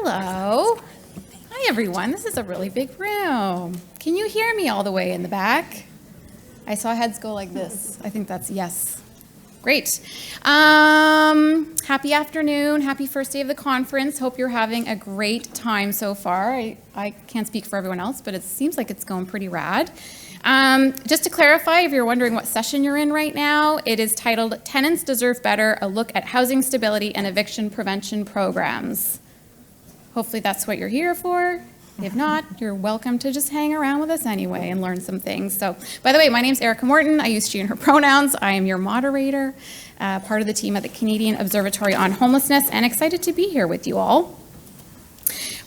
Hello. Hi, everyone. This is a really big room. Can you hear me all the way in the back? I saw heads go like this. I think that's yes. Great. Happy afternoon. Happy first day of the conference. Hope you're having a great time so far. I can't speak for everyone else, but it seems like it's going pretty rad. Just to clarify, if you're wondering what session you're in right now, it is titled Tenants Deserve Better, a look at housing stability and eviction prevention programs. Hopefully that's what you're here for. If not, you're welcome to just hang around with us anyway and learn some things. So, by the way, my name's Erica Morton. I use she and her pronouns. I am your moderator, part of the team at the Canadian Observatory on Homelessness, and excited to be here with you all.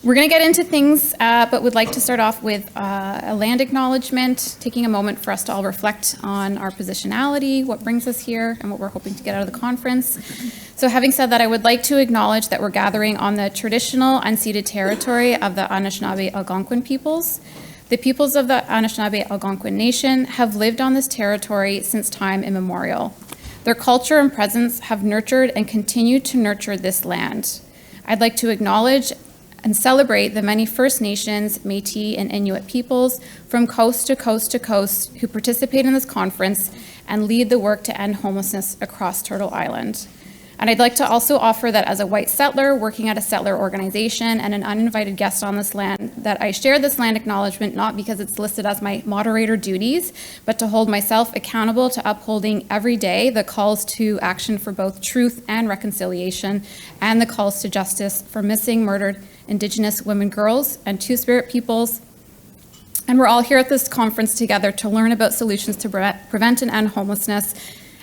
We're going to get into things, but would like to start off with a land acknowledgement, taking a moment for us to all reflect on our positionality, what brings us here, and what we're hoping to get out of the conference. So having said that, I would like to acknowledge that we're gathering on the traditional unceded territory of the Anishinaabe Algonquin peoples. The peoples of the Anishinaabe Algonquin Nation have lived on this territory since time immemorial. Their culture and presence have nurtured and continue to nurture this land. I'd like to acknowledge and celebrate the many First Nations, Métis, and Inuit peoples from coast to coast to coast who participate in this conference and lead the work to end homelessness across Turtle Island. And I'd like to also offer that as a white settler working at a settler organization and an uninvited guest on this land, that I share this land acknowledgement not because it's listed as my moderator duties, but to hold myself accountable to upholding every day the calls to action for both truth and reconciliation, and the calls to justice for missing, murdered Indigenous women, girls, and Two-Spirit peoples. And we're all here at this conference together to learn about solutions to prevent and end homelessness.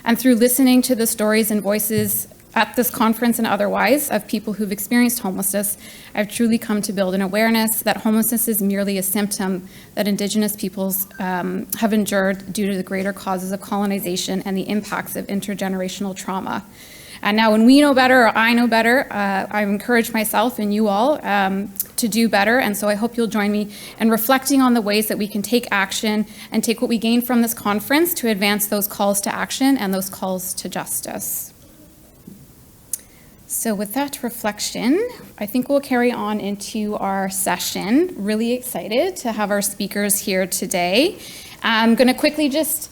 And through listening to the stories and voices at this conference and otherwise of people who've experienced homelessness, I've truly come to build an awareness that homelessness is merely a symptom that Indigenous peoples have endured due to the greater causes of colonization and the impacts of intergenerational trauma. And now when we know better, or I know better, I encourage myself and you all to do better. And so I hope you'll join me in reflecting on the ways that we can take action and take what we gain from this conference to advance those calls to action and those calls to justice. So with that reflection, I think we'll carry on into our session. Really excited to have our speakers here today. I'm going to quickly just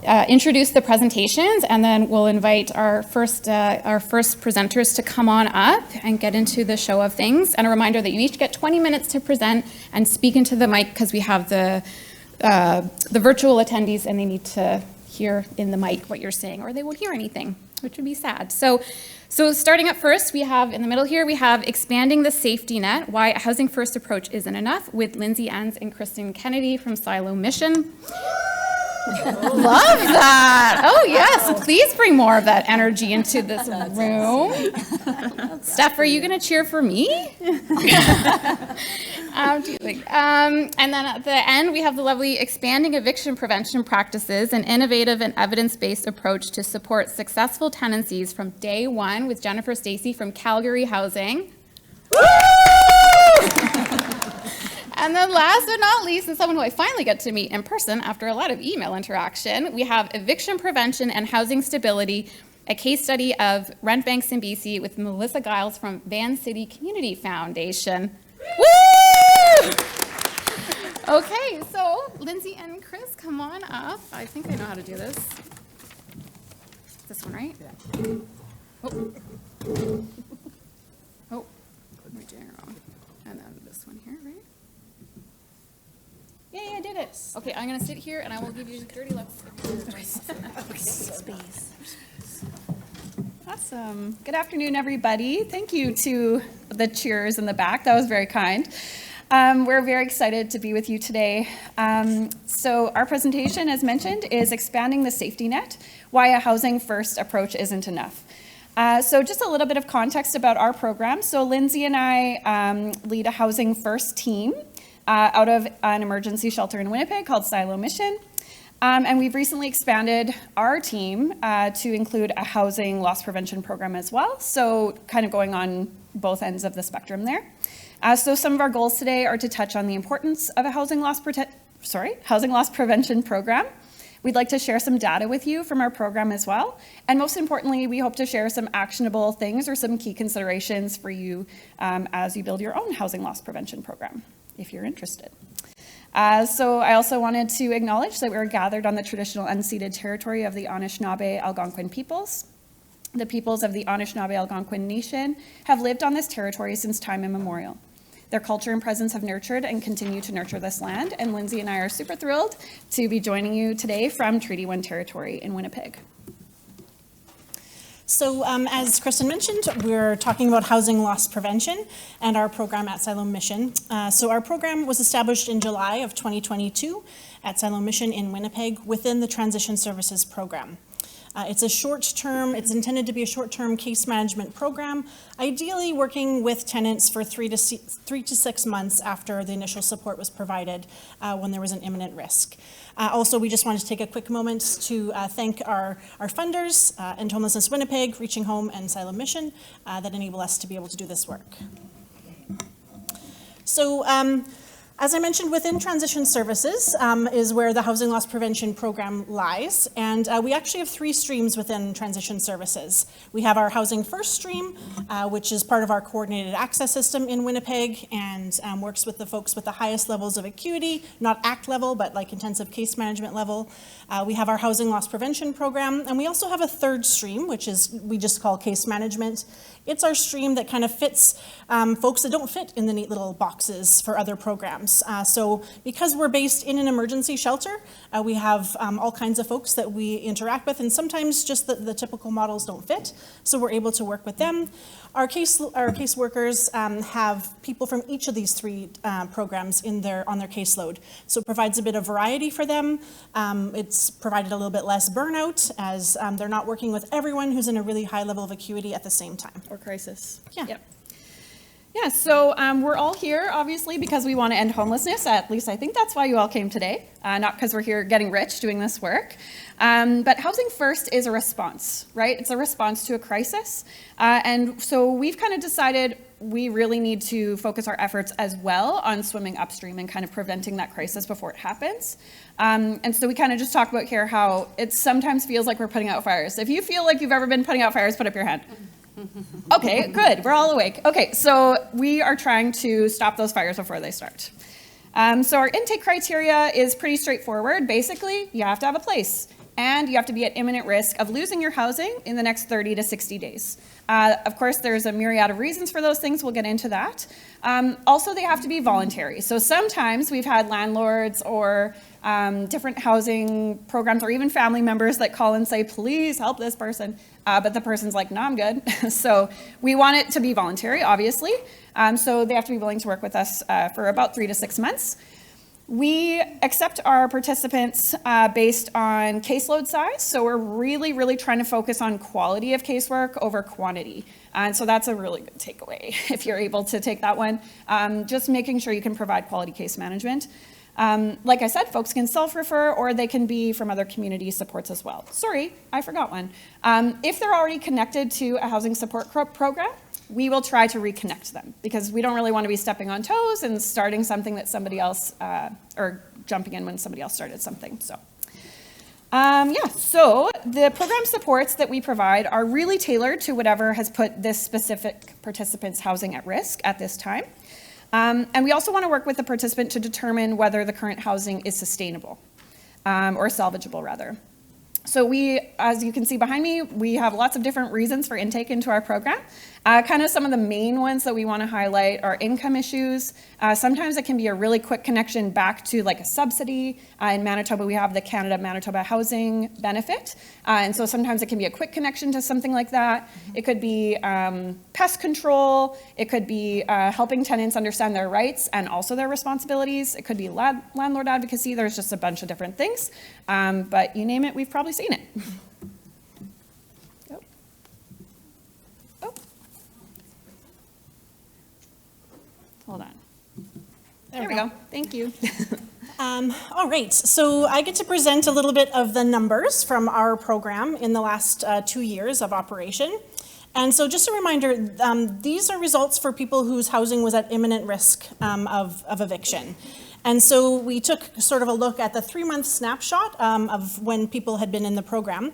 introduce the presentations, and then we'll invite our first presenters to come on up and get into the show of things. And a reminder that you each get 20 minutes to present and speak into the mic, because we have the virtual attendees and they need to hear in the mic what you're saying, or they won't hear anything, which would be sad. So starting up first, we have in the middle here, we have Expanding the Safety Net, Why a Housing First Approach Isn't Enough, with Lindsay, Enns, and Kristin Kennedy from Siloam Mission. Love that. Oh yes, please bring more of that energy into this room. Awesome. Steph, are you going to cheer for me? And then at the end, we have the lovely Expanding Eviction Prevention Practices, an innovative and evidence-based approach to support successful tenancies from day one, with Jennifer Stacy from Calgary Housing. Woo! And then last but not least, and someone who I finally get to meet in person after a lot of email interaction, we have Eviction Prevention and Housing Stability, a case study of rent banks in BC, with Melissa Giles from Vancity Community Foundation. Woo! Okay, so Lindsay and Chris, come on up. I think I know how to do this. This one, right? Yeah. Oh, we're doing it wrong. And then this one here, right? Yay, I did it. Okay, I'm going to sit here and I will give you dirty looks. Space. Awesome. Good afternoon, everybody. Thank you to the cheers in the back. That was very kind. We're very excited to be with you today. So our presentation, as mentioned, is Expanding the Safety Net, Why a Housing First Approach Isn't Enough. So just a little bit of context about our program. So Lindsay and I lead a Housing First team out of an emergency shelter in Winnipeg called Siloam Mission. And we've recently expanded our team to include a housing loss prevention program as well. So kind of going on both ends of the spectrum there. So some of our goals today are to touch on the importance of a housing loss prevention program. We'd like to share some data with you from our program as well. And most importantly, we hope to share some actionable things or some key considerations for you as you build your own housing loss prevention program, if you're interested. So I also wanted to acknowledge that we're gathered on the traditional unceded territory of the Anishinaabe Algonquin peoples. The peoples of the Anishinaabe Algonquin Nation have lived on this territory since time immemorial. Their culture and presence have nurtured and continue to nurture this land, and Lindsay and I are super thrilled to be joining you today from Treaty 1 territory in Winnipeg. So as Kristin mentioned, we're talking about housing loss prevention and our program at Siloam Mission. So our program was established in July of 2022 at Siloam Mission in Winnipeg within the Transition Services program. It's intended to be a short-term case management program, ideally working with tenants for 3 to 6 months after the initial support was provided when there was an imminent risk. Also, we just wanted to take a quick moment to thank our funders, and Homelessness Winnipeg, Reaching Home, and Siloam Mission that enable us to be able to do this work. So, as I mentioned, within Transition Services is where the Housing Loss Prevention Program lies, and we actually have 3 streams within Transition Services. We have our Housing First stream, which is part of our coordinated access system in Winnipeg and works with the folks with the highest levels of acuity, not ACT level, but like intensive case management level. We have our Housing Loss Prevention Program, and we also have a 3rd stream, which is we just call case management. It's our stream that kind of fits folks that don't fit in the neat little boxes for other programs. So because we're based in an emergency shelter, we have all kinds of folks that we interact with, and sometimes just the typical models don't fit, so we're able to work with them. Our case workers have people from each of these 3 programs on their caseload, so it provides a bit of variety for them. It's provided a little bit less burnout as they're not working with everyone who's in a really high level of acuity at the same time. Or crisis. Yeah. Yep. Yeah, so we're all here, obviously, because we want to end homelessness. At least I think that's why you all came today, not because we're here getting rich doing this work. But Housing First is a response, right? It's a response to a crisis. And so we've kind of decided we really need to focus our efforts as well on swimming upstream and kind of preventing that crisis before it happens. And so we kind of just talk about here how it sometimes feels like we're putting out fires. If you feel like you've ever been putting out fires, put up your hand. Okay, good. We're all awake. Okay, so we are trying to stop those fires before they start. So our intake criteria is pretty straightforward. Basically, you have to have a place, and you have to be at imminent risk of losing your housing in the next 30 to 60 days. Of course, there's a myriad of reasons for those things. We'll get into that. Also, they have to be voluntary. So sometimes we've had landlords or different housing programs or even family members that call and say, please help this person. But the person's like, no, I'm good. So we want it to be voluntary, obviously. So they have to be willing to work with us for about 3 to 6 months. We accept our participants based on caseload size. So we're really, really trying to focus on quality of casework over quantity. And so that's a really good takeaway if you're able to take that one. Just making sure you can provide quality case management. Like I said, folks can self-refer or they can be from other community supports as well. Sorry, I forgot one. If they're already connected to a housing support program, we will try to reconnect them because we don't really want to be stepping on toes and starting something that somebody else, or jumping in when somebody else started something. So, so the program supports that we provide are really tailored to whatever has put this specific participant's housing at risk at this time. And we also want to work with the participant to determine whether the current housing is sustainable or salvageable, rather. So we, as you can see behind me, we have lots of different reasons for intake into our program. Kind of some of the main ones that we want to highlight are income issues. Sometimes it can be a really quick connection back to like a subsidy. In Manitoba, we have the Canada-Manitoba Housing Benefit. And so sometimes it can be a quick connection to something like that. It could be pest control. It could be helping tenants understand their rights and also their responsibilities. It could be landlord advocacy. There's just a bunch of different things. But you name it, we've probably seen it. Hold on. There we go. Thank you. All right, so I get to present a little bit of the numbers from our program in the last 2 years of operation. And so just a reminder, these are results for people whose housing was at imminent risk of eviction. And so we took sort of a look at the 3-month snapshot of when people had been in the program.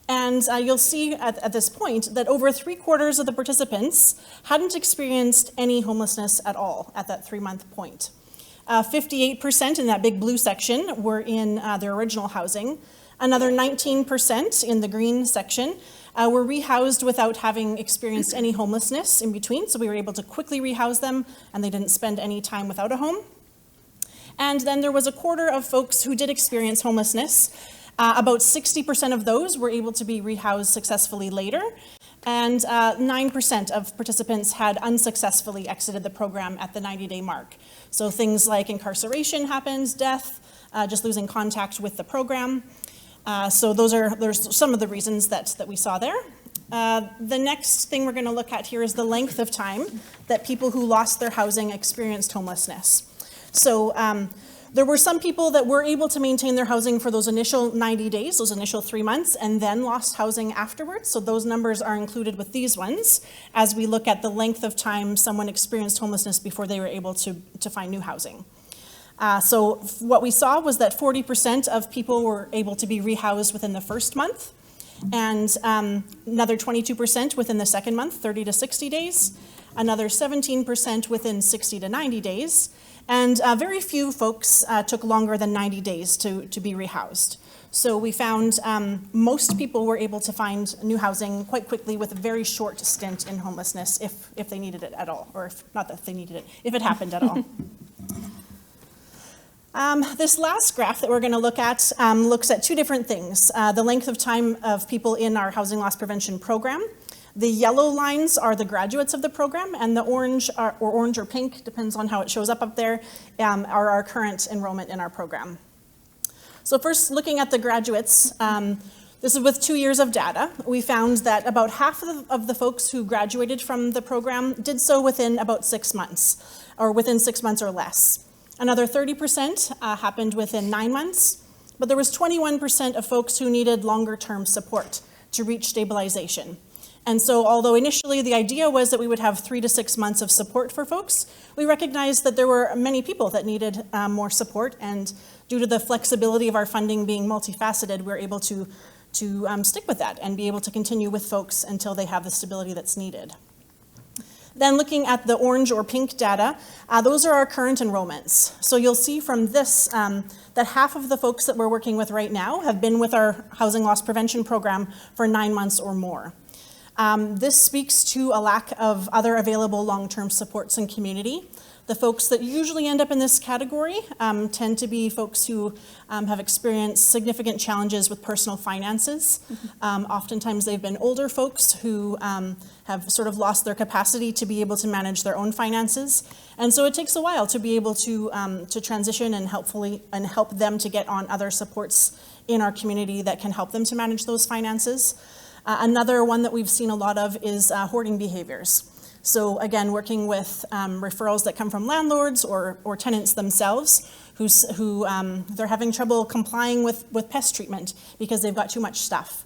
And you'll see at this point that over 3/4 of the participants hadn't experienced any homelessness at all at that 3-month point. 58% in that big blue section were in their original housing. Another 19% in the green section were rehoused without having experienced any homelessness in between. So we were able to quickly rehouse them and they didn't spend any time without a home. And then there was 1/4 of folks who did experience homelessness. About 60% of those were able to be rehoused successfully later. And 9% of participants had unsuccessfully exited the program at the 90-day mark. So things like incarceration happens, death, just losing contact with the program. So there's some of the reasons that we saw there. The next thing we're going to look at here is the length of time that people who lost their housing experienced homelessness. So there were some people that were able to maintain their housing for those initial 90 days, those initial 3 months, and then lost housing afterwards. So those numbers are included with these ones as we look at the length of time someone experienced homelessness before they were able to find new housing. So what we saw was that 40% of people were able to be rehoused within the first month, and another 22% within the second month, 30 to 60 days, another 17% within 60 to 90 days, and very few folks took longer than 90 days to be rehoused. So we found most people were able to find new housing quite quickly with a very short stint in homelessness if they needed it at all, or if not that they needed it, if it happened at all. This last graph that we're going to look at looks at 2 different things. The length of time of people in our housing loss prevention program. The yellow lines are the graduates of the program, and the orange or pink, depends on how it shows up there, are our current enrollment in our program. So first, looking at the graduates, this is with 2 years of data. We found that about half of the folks who graduated from the program did so within about 6 months, or within 6 months or less. Another 30% happened within 9 months, but there was 21% of folks who needed longer-term support to reach stabilization. And so although initially the idea was that we would have 3 to 6 months of support for folks, we recognized that there were many people that needed more support, and due to the flexibility of our funding being multifaceted, we're able to stick with that and be able to continue with folks until they have the stability that's needed. Then looking at the orange or pink data, those are our current enrollments. So you'll see from this that half of the folks that we're working with right now have been with our housing loss prevention program for 9 months or more. This speaks to a lack of other available long-term supports in community. The folks that usually end up in this category tend to be folks who have experienced significant challenges with personal finances. Oftentimes they've been older folks who have sort of lost their capacity to be able to manage their own finances. And so it takes a while to be able to transition and help them to get on other supports in our community that can help them to manage those finances. Another one that we've seen a lot of is hoarding behaviors. So again, working with referrals that come from landlords or tenants themselves who they're having trouble complying with pest treatment because they've got too much stuff.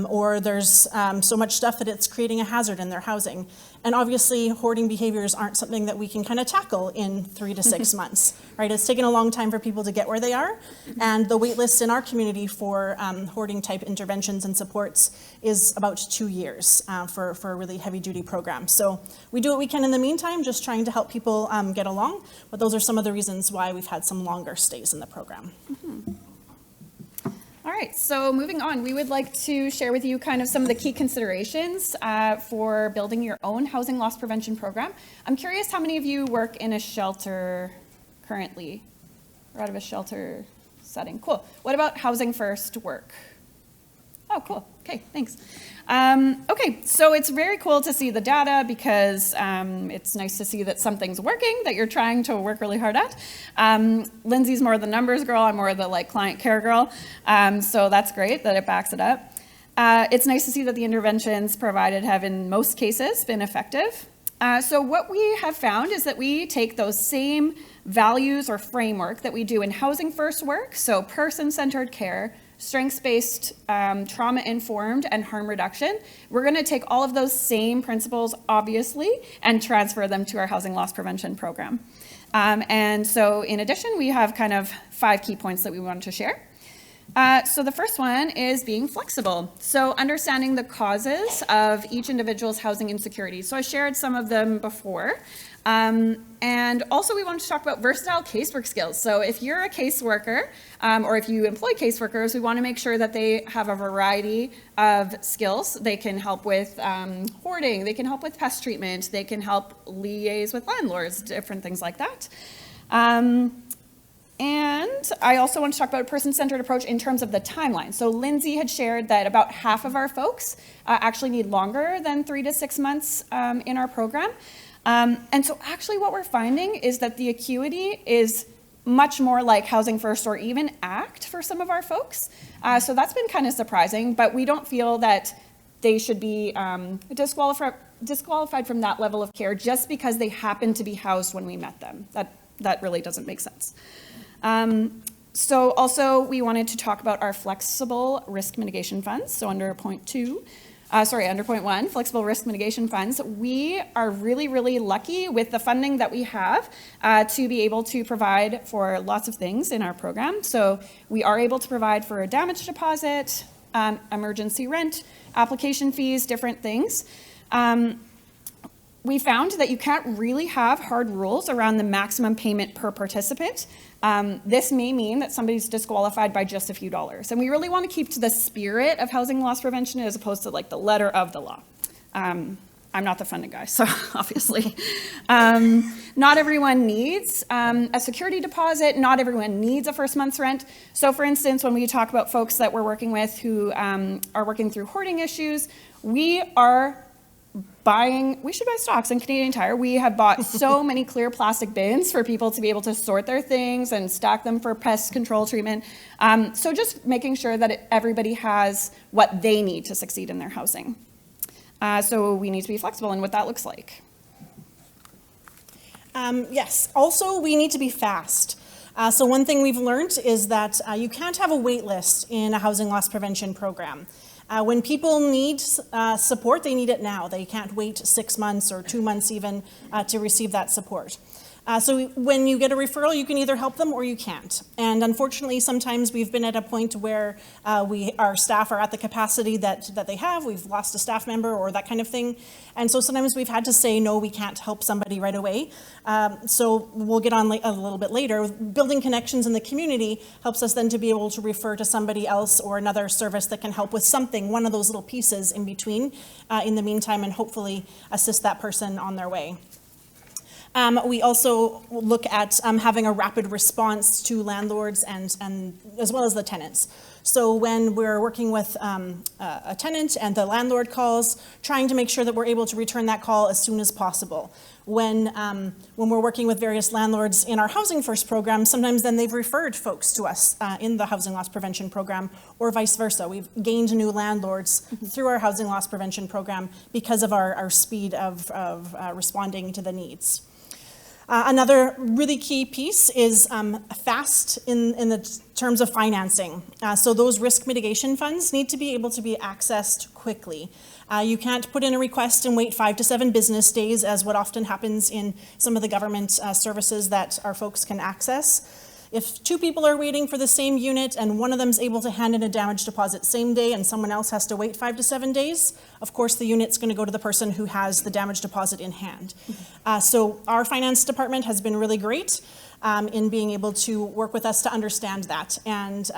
Or there's so much stuff that it's creating a hazard in their housing. And obviously, hoarding behaviors aren't something that we can kind of tackle in 3 to 6 months, right? It's taken a long time for people to get where they are, and the wait list in our community for hoarding type interventions and supports is about 2 years for a really heavy duty program. So we do what we can in the meantime, just trying to help people get along, but those are some of the reasons why we've had some longer stays in the program. Mm-hmm. All right, so moving on, we would like to share with you kind of some of the key considerations for building your own housing loss prevention program. I'm curious how many of you work in a shelter currently, or out of a shelter setting. Cool. What about Housing First work? Oh, cool. Okay, thanks. Okay, so it's very cool to see the data because it's nice to see that something's working, that you're trying to work really hard at. Lindsay's more the numbers girl, I'm more the client care girl. So that's great that it backs it up. It's nice to see that the interventions provided have in most cases been effective. So what we have found is that we take those same values or framework that we do in Housing First work, so person-centered care, strengths-based, trauma-informed, and harm reduction. We're going to take all of those same principles, obviously, and transfer them to our housing loss prevention program. And so in addition, we have kind of 5 key points that we wanted to share. So the first one is being flexible. So understanding the causes of each individual's housing insecurity. So I shared some of them before. And also we wanted to talk about versatile casework skills. So if you're a caseworker, or if you employ caseworkers, we want to make sure that they have a variety of skills. They can help with hoarding, they can help with pest treatment, they can help liaise with landlords, different things like that. And I also want to talk about a person-centered approach in terms of the timeline. So Lindsay had shared that about half of our folks actually need longer than 3 to 6 months in our program. And so actually what we're finding is that the acuity is much more like Housing First or even ACT for some of our folks. So that's been kind of surprising, but we don't feel that they should be disqualified from that level of care just because they happen to be housed when we met them. That really doesn't make sense. So also we wanted to talk about our flexible risk mitigation funds. So under point 1, flexible risk mitigation funds, we are really, really lucky with the funding that we have to be able to provide for lots of things in our program. So we are able to provide for a damage deposit, emergency rent, application fees, different things. We found that you can't really have hard rules around the maximum payment per participant. This may mean that somebody's disqualified by just a few dollars. And we really want to keep to the spirit of housing loss prevention as opposed to like the letter of the law. I'm not the funding guy, so obviously. Not everyone needs a security deposit. Not everyone needs a first month's rent. So for instance, when we talk about folks that we're working with who are working through hoarding issues, we should buy stocks in Canadian Tire. We have bought so many clear plastic bins for people to be able to sort their things and stack them for pest control treatment. So just making sure that everybody has what they need to succeed in their housing. So we need to be flexible in what that looks like. Yes, also we need to be fast. So one thing we've learned is that you can't have a wait list in a housing loss prevention program. When people need support, they need it now. They can't wait 6 months or 2 months even to receive that support. So when you get a referral, you can either help them or you can't. And unfortunately, sometimes we've been at a point where our staff are at the capacity that they have. We've lost a staff member or that kind of thing. And so sometimes we've had to say, no, we can't help somebody right away. So we'll get on a little bit later. Building connections in the community helps us then to be able to refer to somebody else or another service that can help with something, one of those little pieces in between, in the meantime, and hopefully assist that person on their way. We also look at having a rapid response to landlords and as well as the tenants. So when we're working with a tenant and the landlord calls, trying to make sure that we're able to return that call as soon as possible. When we're working with various landlords in our Housing First program, sometimes then they've referred folks to us in the housing loss prevention program, or vice versa. We've gained new landlords through our housing loss prevention program because of our speed of responding to the needs. Another really key piece is fast in the terms of financing. So those risk mitigation funds need to be able to be accessed quickly. You can't put in a request and wait 5 to 7 business days, as what often happens in some of the government services that our folks can access. If 2 people are waiting for the same unit and one of them is able to hand in a damage deposit same day and someone else has to wait 5 to 7 days, of course the unit's going to go to the person who has the damage deposit in hand. So our finance department has been really great in being able to work with us to understand that. And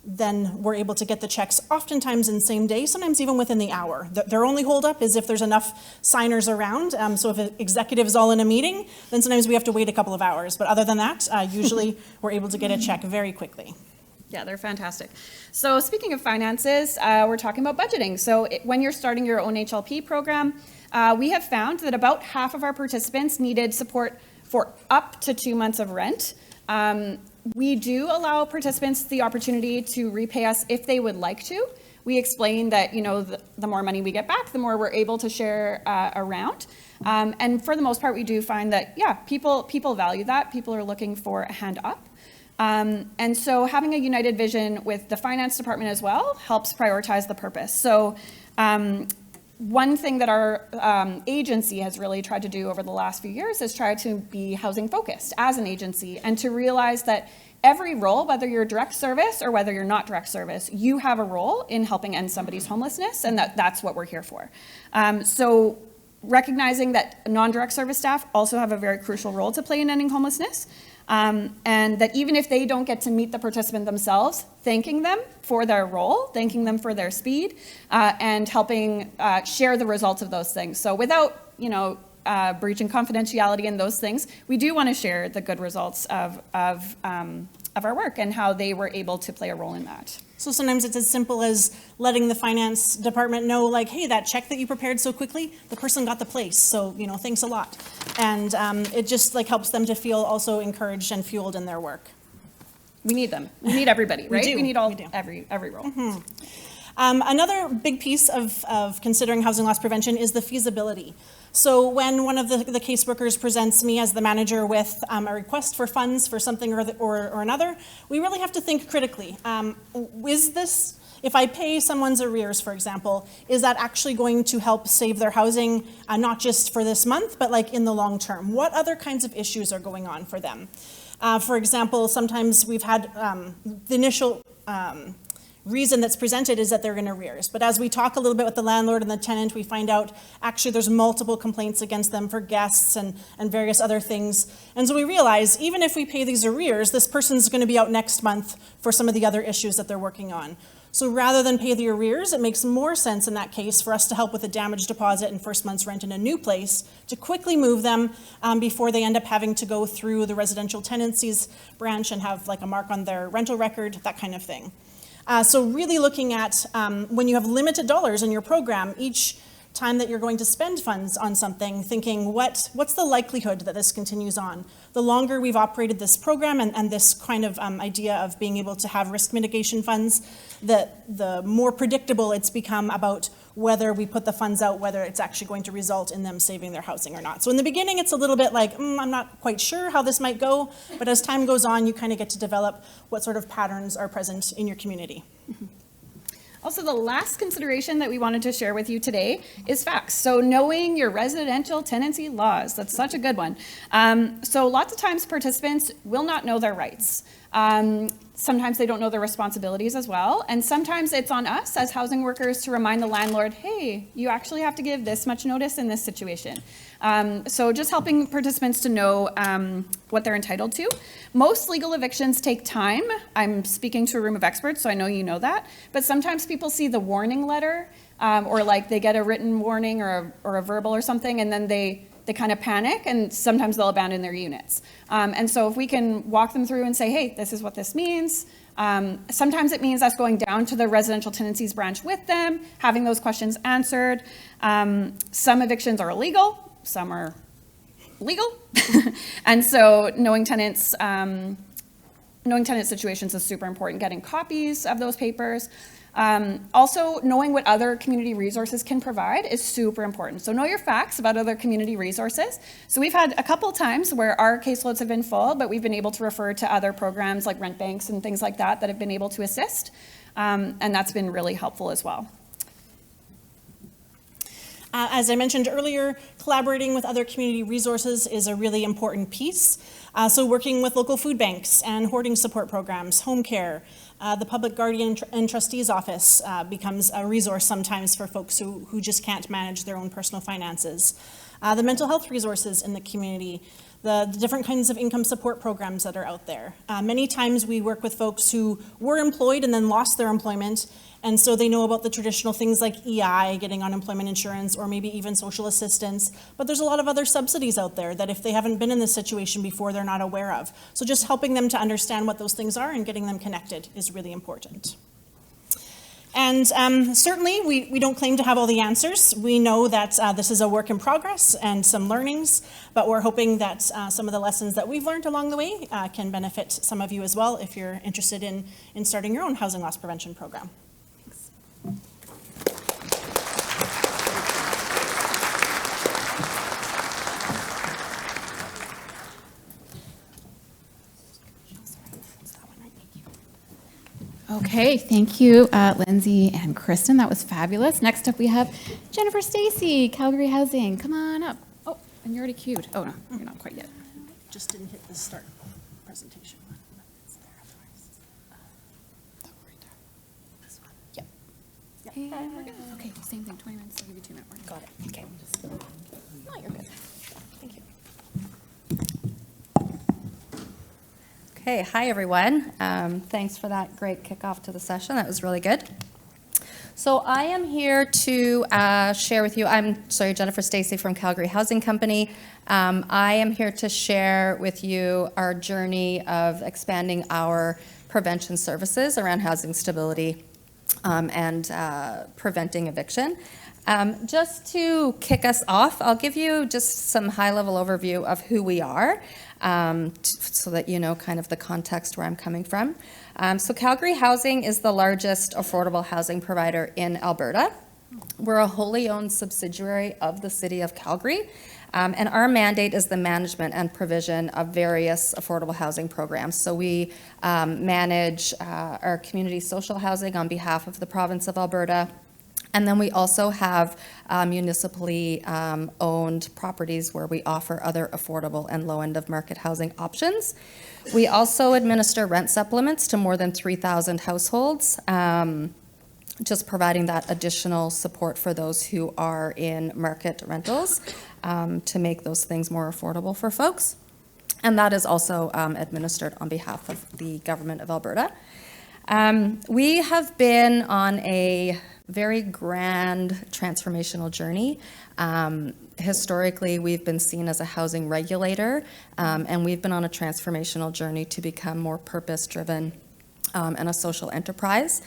then we're able to get the checks oftentimes in same day, sometimes even within the hour. Their only holdup is if there's enough signers around. So if an executive is all in a meeting, then sometimes we have to wait a couple of hours. But other than that, usually we're able to get a check very quickly. Yeah, they're fantastic. So speaking of finances, we're talking about budgeting. So when you're starting your own HLP program, we have found that about half of our participants needed support for up to 2 months of rent. We do allow participants the opportunity to repay us if they would like to. We explain that, the more money we get back, the more we're able to share around. And for the most part, we do find that, people value that. People are looking for a hand up. And so having a united vision with the finance department as well helps prioritize the purpose. So one thing that our agency has really tried to do over the last few years is try to be housing focused as an agency and to realize that every role, whether you're direct service or whether you're not direct service, you have a role in helping end somebody's homelessness, and that's what we're here for. So recognizing that non-direct service staff also have a very crucial role to play in ending homelessness, and that even if they don't get to meet the participant themselves, thanking them for their role, thanking them for their speed, and helping share the results of those things. So without, breaching confidentiality and those things, we do want to share the good results of our work and how they were able to play a role in that. So sometimes it's as simple as letting the finance department know, like, hey, that check that you prepared so quickly, the person got the place, so, thanks a lot. And it just helps them to feel also encouraged and fueled in their work. We need them. We need everybody, right? do. We need We do. every role. Mm-hmm. Another big piece of considering housing loss prevention is the feasibility. So when one of the caseworkers presents me as the manager with a request for funds for something or another, we really have to think critically. Is this, if I pay someone's arrears, for example, is that actually going to help save their housing, not just for this month, but in the long term? What other kinds of issues are going on for them? For example, sometimes we've had the initial reason that's presented is that they're in arrears. But as we talk a little bit with the landlord and the tenant, we find out actually there's multiple complaints against them for guests and various other things. And so we realize even if we pay these arrears, this person's going to be out next month for some of the other issues that they're working on. So rather than pay the arrears, it makes more sense in that case for us to help with a damage deposit and first month's rent in a new place to quickly move them before they end up having to go through the residential tenancies branch and have a mark on their rental record, that kind of thing. So really looking at when you have limited dollars in your program, each time that you're going to spend funds on something, thinking what's the likelihood that this continues on? The longer we've operated this program and this kind of idea of being able to have risk mitigation funds, the more predictable it's become about whether we put the funds out, whether it's actually going to result in them saving their housing or not. So in the beginning, it's a little bit I'm not quite sure how this might go, but as time goes on, you kind of get to develop what sort of patterns are present in your community. Mm-hmm. Also, the last consideration that we wanted to share with you today is facts. So knowing your residential tenancy laws, that's such a good one. So lots of times participants will not know their rights. Sometimes they don't know their responsibilities as well. And sometimes it's on us as housing workers to remind the landlord, hey, you actually have to give this much notice in this situation. So just helping participants to know what they're entitled to. Most legal evictions take time. I'm speaking to a room of experts, so I know you know that. But sometimes people see the warning letter or they get a written warning or a verbal or something, and then they kind of panic, and sometimes they'll abandon their units. And so if we can walk them through and say, hey, this is what this means. Sometimes it means us going down to the residential tenancies branch with them, having those questions answered. Some evictions are illegal, some are legal. And so knowing tenant situations is super important, getting copies of those papers. Also, knowing what other community resources can provide is super important. So know your facts about other community resources. So we've had a couple times where our caseloads have been full, but we've been able to refer to other programs like rent banks and things like that have been able to assist. And that's been really helpful as well. As I mentioned earlier, collaborating with other community resources is a really important piece. So working with local food banks and hoarding support programs, home care, the Public Guardian and Trustee's Office becomes a resource sometimes for folks who just can't manage their own personal finances. The mental health resources in the community, the different kinds of income support programs that are out there. Many times we work with folks who were employed and then lost their employment, and so they know about the traditional things like EI, getting unemployment insurance, or maybe even social assistance. But there's a lot of other subsidies out there that if they haven't been in this situation before, they're not aware of. So just helping them to understand what those things are and getting them connected is really important. And certainly, we don't claim to have all the answers. We know that this is a work in progress and some learnings, but we're hoping that some of the lessons that we've learned along the way can benefit some of you as well if you're interested in starting your own housing loss prevention program. Okay, thank you, Lindsay and Kristin. That was fabulous. Next up, we have Jennifer Stacy, Calgary Housing. Come on up. Oh, and you're already queued. Oh, no, you're not quite yet. Just didn't hit the start presentation. Yep. And we're good. Okay, same thing, 20 minutes. I'll give you 2 minutes. Got it. Okay. Oh, you're good. Thank you. Okay, hi everyone. Thanks for that great kickoff to the session. That was really good. So I am here to share with you, Jennifer Stacy from Calgary Housing Company. I am here to share with you our journey of expanding our prevention services around housing stability and preventing eviction. Just to kick us off, I'll give you just some high-level overview of who we are, so that you know kind of the context where I'm coming from. So Calgary Housing is the largest affordable housing provider in Alberta. We're a wholly owned subsidiary of the City of Calgary, and our mandate is the management and provision of various affordable housing programs. So we manage our community social housing on behalf of the province of Alberta. And then we also have municipally owned properties where we offer other affordable and low end of market housing options. We also administer rent supplements to more than 3,000 households, just providing that additional support for those who are in market rentals to make those things more affordable for folks. And that is also administered on behalf of the government of Alberta. We have been on a very grand transformational journey. Historically, we've been seen as a housing regulator, and we've been on a transformational journey to become more purpose-driven and a social enterprise.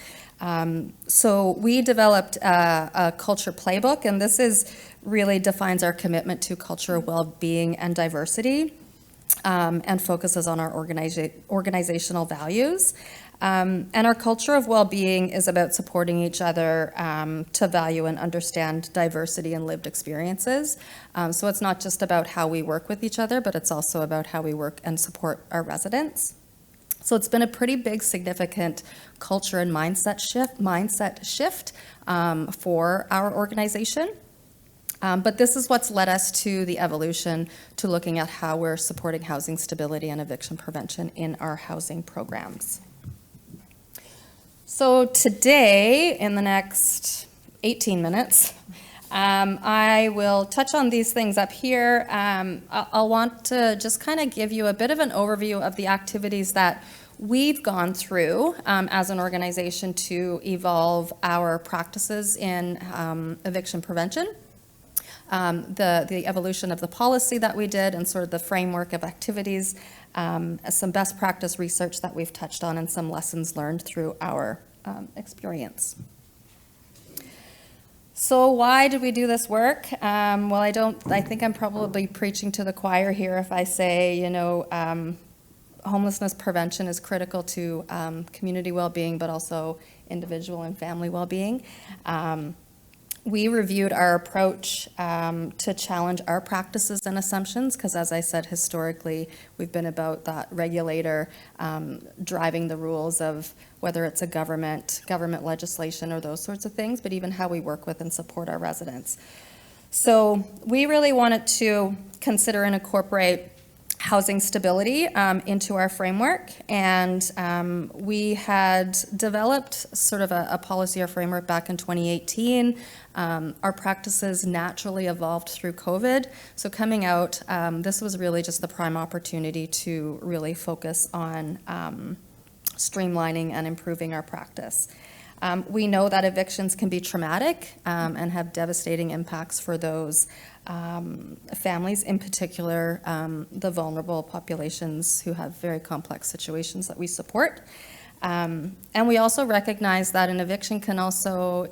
So we developed a culture playbook, and this really defines our commitment to culture, well-being, and diversity, and focuses on our organizational values. And our culture of well-being is about supporting each other to value and understand diversity and lived experiences. So it's not just about how we work with each other, but it's also about how we work and support our residents. So it's been a pretty big, significant culture and mindset shift for our organization. But this is what's led us to the evolution to looking at how we're supporting housing stability and eviction prevention in our housing programs. So today, in the next 18 minutes, I will touch on these things up here. I'll want to just kind of give you a bit of an overview of the activities that we've gone through as an organization to evolve our practices in eviction prevention, the evolution of the policy that we did, and sort of the framework of activities, some best practice research that we've touched on, and some lessons learned through our experience. So why did we do this work? Well, I think I'm probably preaching to the choir here if I say, homelessness prevention is critical to community well-being, but also individual and family well-being. We reviewed our approach to challenge our practices and assumptions, because as I said, historically, we've been about that regulator driving the rules of whether it's a government legislation or those sorts of things, but even how we work with and support our residents. So we really wanted to consider and incorporate housing stability into our framework, and we had developed sort of a policy or framework back in 2018. Our practices naturally evolved through COVID, so coming out, this was really just the prime opportunity to really focus on streamlining and improving our practice. We know that evictions can be traumatic and have devastating impacts for those families, in particular the vulnerable populations who have very complex situations that we support. And we also recognize that an eviction can also,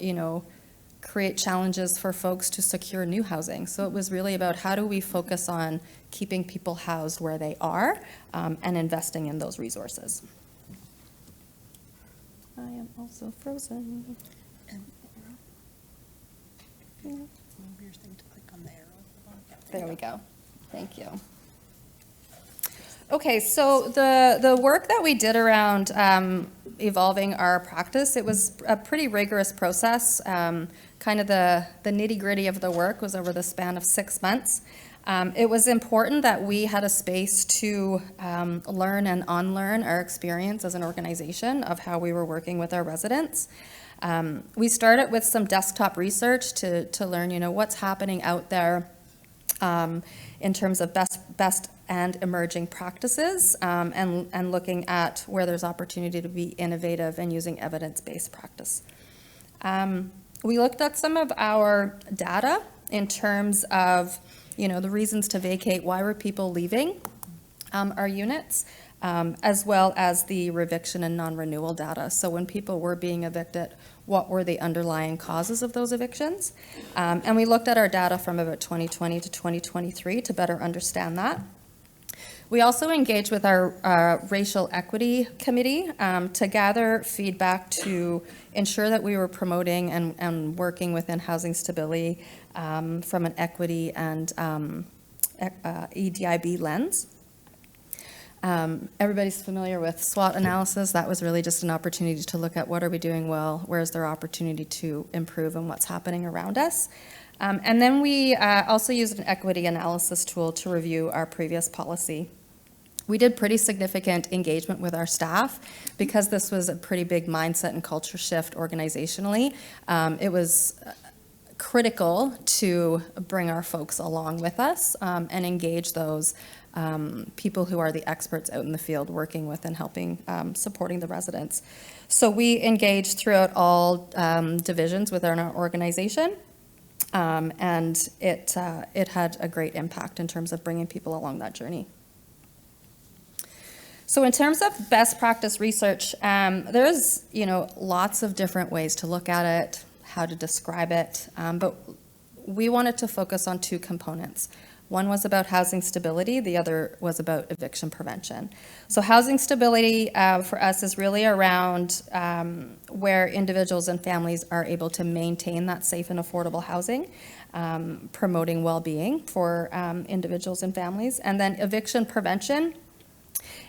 create challenges for folks to secure new housing. So it was really about how do we focus on keeping people housed where they are and investing in those resources. I am also frozen. There we go. Thank you. Okay, so the work that we did around evolving our practice, it was a pretty rigorous process. Kind of the nitty-gritty of the work was over the span of 6 months. It was important that we had a space to learn and unlearn our experience as an organization of how we were working with our residents. We started with some desktop research to learn, what's happening out there in terms of best and emerging practices, and looking at where there's opportunity to be innovative and using evidence-based practice. We looked at some of our data in terms of, the reasons to vacate, why were people leaving our units, as well as the reviction and non-renewal data. So when people were being evicted, what were the underlying causes of those evictions? And we looked at our data from about 2020 to 2023 to better understand that. We also engaged with our racial equity committee to gather feedback to ensure that we were promoting and working within housing stability from an equity and EDIB lens. Everybody's familiar with SWOT analysis. That was really just an opportunity to look at what are we doing well, where's there opportunity to improve, and what's happening around us. And then we also used an equity analysis tool to review our previous policy. We did pretty significant engagement with our staff because this was a pretty big mindset and culture shift organizationally. It was critical to bring our folks along with us and engage those people who are the experts out in the field working with and helping supporting the residents. So we engaged throughout all divisions within our organization, and it had a great impact in terms of bringing people along that journey. So in terms of best practice research, there's lots of different ways to look at it, how to describe it, but we wanted to focus on two components. One was about housing stability, the other was about eviction prevention. So housing stability for us is really around where individuals and families are able to maintain that safe and affordable housing, promoting well-being for individuals and families. And then eviction prevention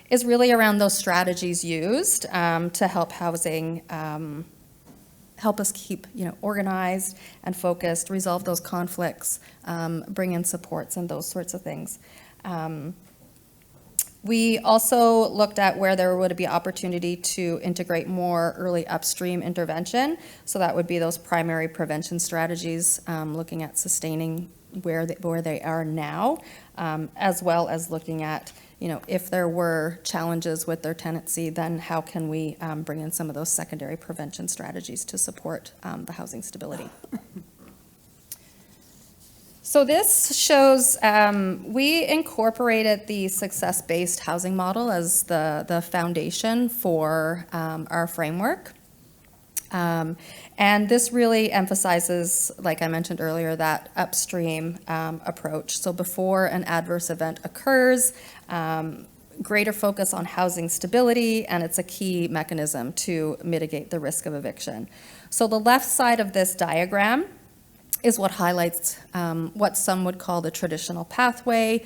is really around those strategies used to help housing help us keep organized and focused, resolve those conflicts, bring in supports and those sorts of things. We also looked at where there would be opportunity to integrate more early upstream intervention. So that would be those primary prevention strategies, looking at sustaining where they are now, as well as looking at if there were challenges with their tenancy, then how can we bring in some of those secondary prevention strategies to support the housing stability. So this shows, we incorporated the success-based housing model as the foundation for our framework. And this really emphasizes, like I mentioned earlier, that upstream approach. So before an adverse event occurs, greater focus on housing stability, and it's a key mechanism to mitigate the risk of eviction. So the left side of this diagram is what highlights what some would call the traditional pathway.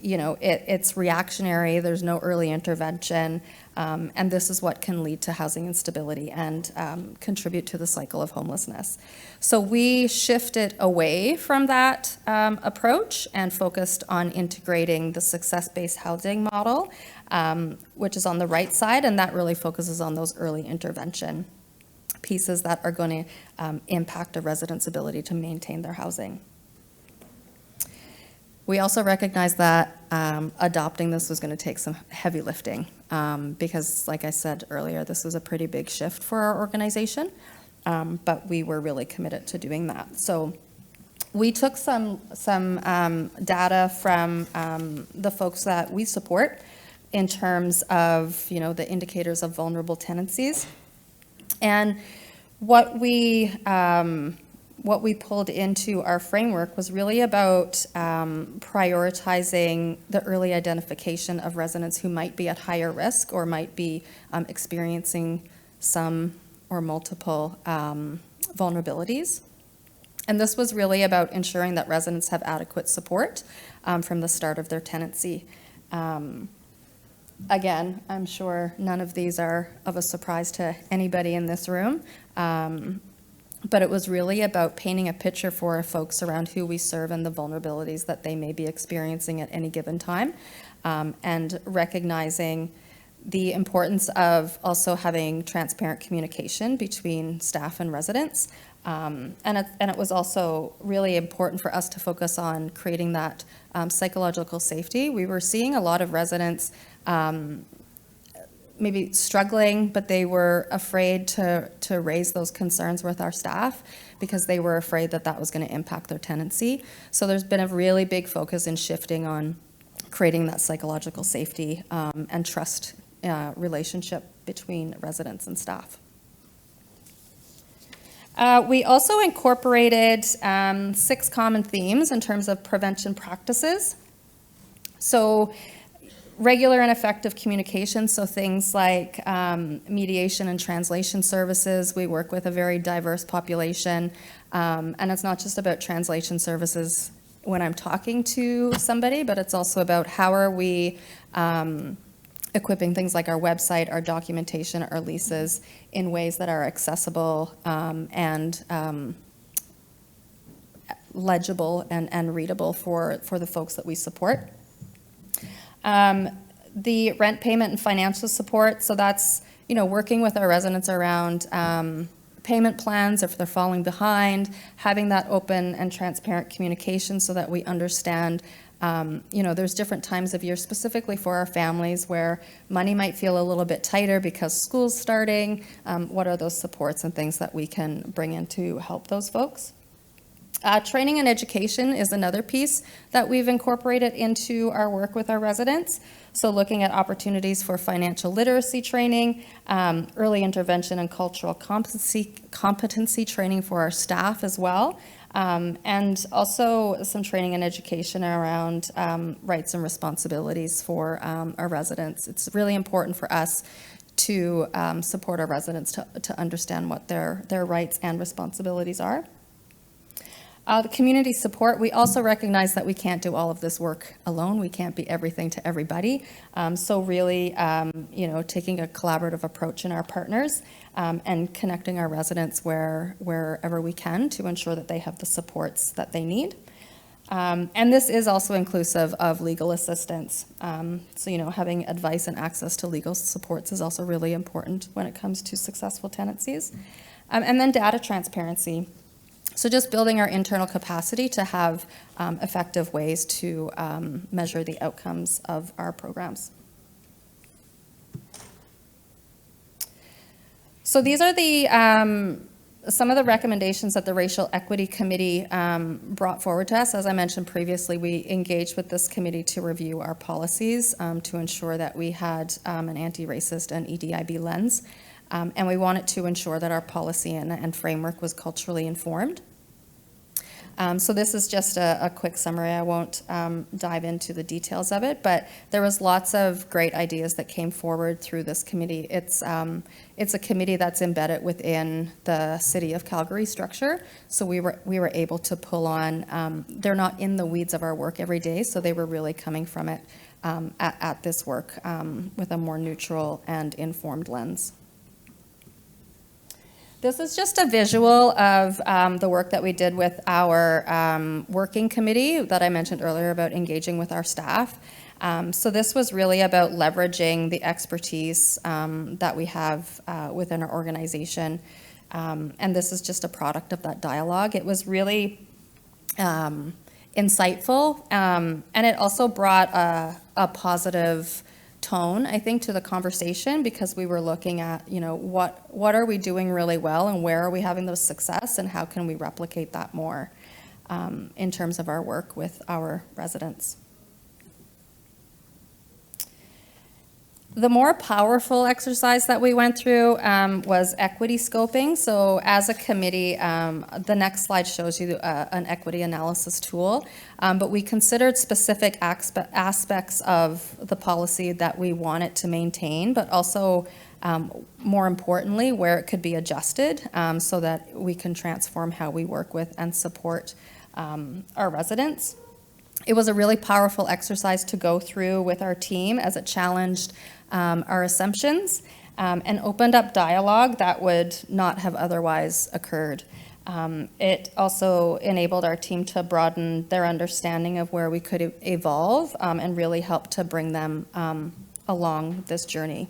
It's reactionary, there's no early intervention, and this is what can lead to housing instability and contribute to the cycle of homelessness. So we shifted away from that approach and focused on integrating the success-based housing model, which is on the right side, and that really focuses on those early intervention pieces that are going to impact a resident's ability to maintain their housing. We also recognize that adopting this was going to take some heavy lifting because, like I said earlier, this was a pretty big shift for our organization, but we were really committed to doing that. So we took some data from the folks that we support in terms of the indicators of vulnerable tenancies, and what we pulled into our framework was really about prioritizing the early identification of residents who might be at higher risk or might be experiencing some or multiple vulnerabilities. And this was really about ensuring that residents have adequate support from the start of their tenancy. Again, I'm sure none of these are of a surprise to anybody in this room, but it was really about painting a picture for folks around who we serve and the vulnerabilities that they may be experiencing at any given time, and recognizing the importance of also having transparent communication between staff and residents. And it was also really important for us to focus on creating that psychological safety. We were seeing a lot of residents maybe struggling, but they were afraid to raise those concerns with our staff because they were afraid that that was going to impact their tenancy. So there's been a really big focus in shifting on creating that psychological safety and trust relationship between residents and staff. We also incorporated 6 common themes in terms of prevention practices. So regular and effective communication, so things like mediation and translation services. We work with a very diverse population, and it's not just about translation services when I'm talking to somebody, but it's also about how are we equipping things like our website, our documentation, our leases in ways that are accessible and legible and readable for the folks that we support. The rent payment and financial support, so that's, working with our residents around payment plans if they're falling behind, having that open and transparent communication so that we understand there's different times of year specifically for our families where money might feel a little bit tighter because school's starting. What are those supports and things that we can bring in to help those folks? Training and education is another piece that we've incorporated into our work with our residents. So looking at opportunities for financial literacy training, early intervention and cultural competency training for our staff as well. And also some training and education around rights and responsibilities for our residents. It's really important for us to support our residents to understand what their rights and responsibilities are. The community support, we also recognize that we can't do all of this work alone. We can't be everything to everybody. So really, taking a collaborative approach in our partners and connecting our residents wherever we can to ensure that they have the supports that they need. And this is also inclusive of legal assistance. So, having advice and access to legal supports is also really important when it comes to successful tenancies. And then data transparency. So just building our internal capacity to have effective ways to measure the outcomes of our programs. So these are the some of the recommendations that the Racial Equity Committee brought forward to us. As I mentioned previously, we engaged with this committee to review our policies to ensure that we had an anti-racist and EDIB lens. And we wanted to ensure that our policy and framework was culturally informed. So this is just a quick summary. I won't dive into the details of it, but there was lots of great ideas that came forward through this committee. It's a committee that's embedded within the City of Calgary structure, so we were able to pull on. They're not in the weeds of our work every day, so they were really coming from it at this work with a more neutral and informed lens. This is just a visual of the work that we did with our working committee that I mentioned earlier about engaging with our staff. So this was really about leveraging the expertise that we have within our organization. And this is just a product of that dialogue. It was really insightful, and it also brought a positive tone, I think, to the conversation, because we were looking at, what are we doing really well and where are we having the success and how can we replicate that more in terms of our work with our residents. The more powerful exercise that we went through was equity scoping. So as a committee, the next slide shows you an equity analysis tool, but we considered specific aspects of the policy that we wanted to maintain, but also more importantly, where it could be adjusted so that we can transform how we work with and support our residents. It was a really powerful exercise to go through with our team as it challenged our assumptions and opened up dialogue that would not have otherwise occurred. It also enabled our team to broaden their understanding of where we could evolve and really help to bring them along this journey.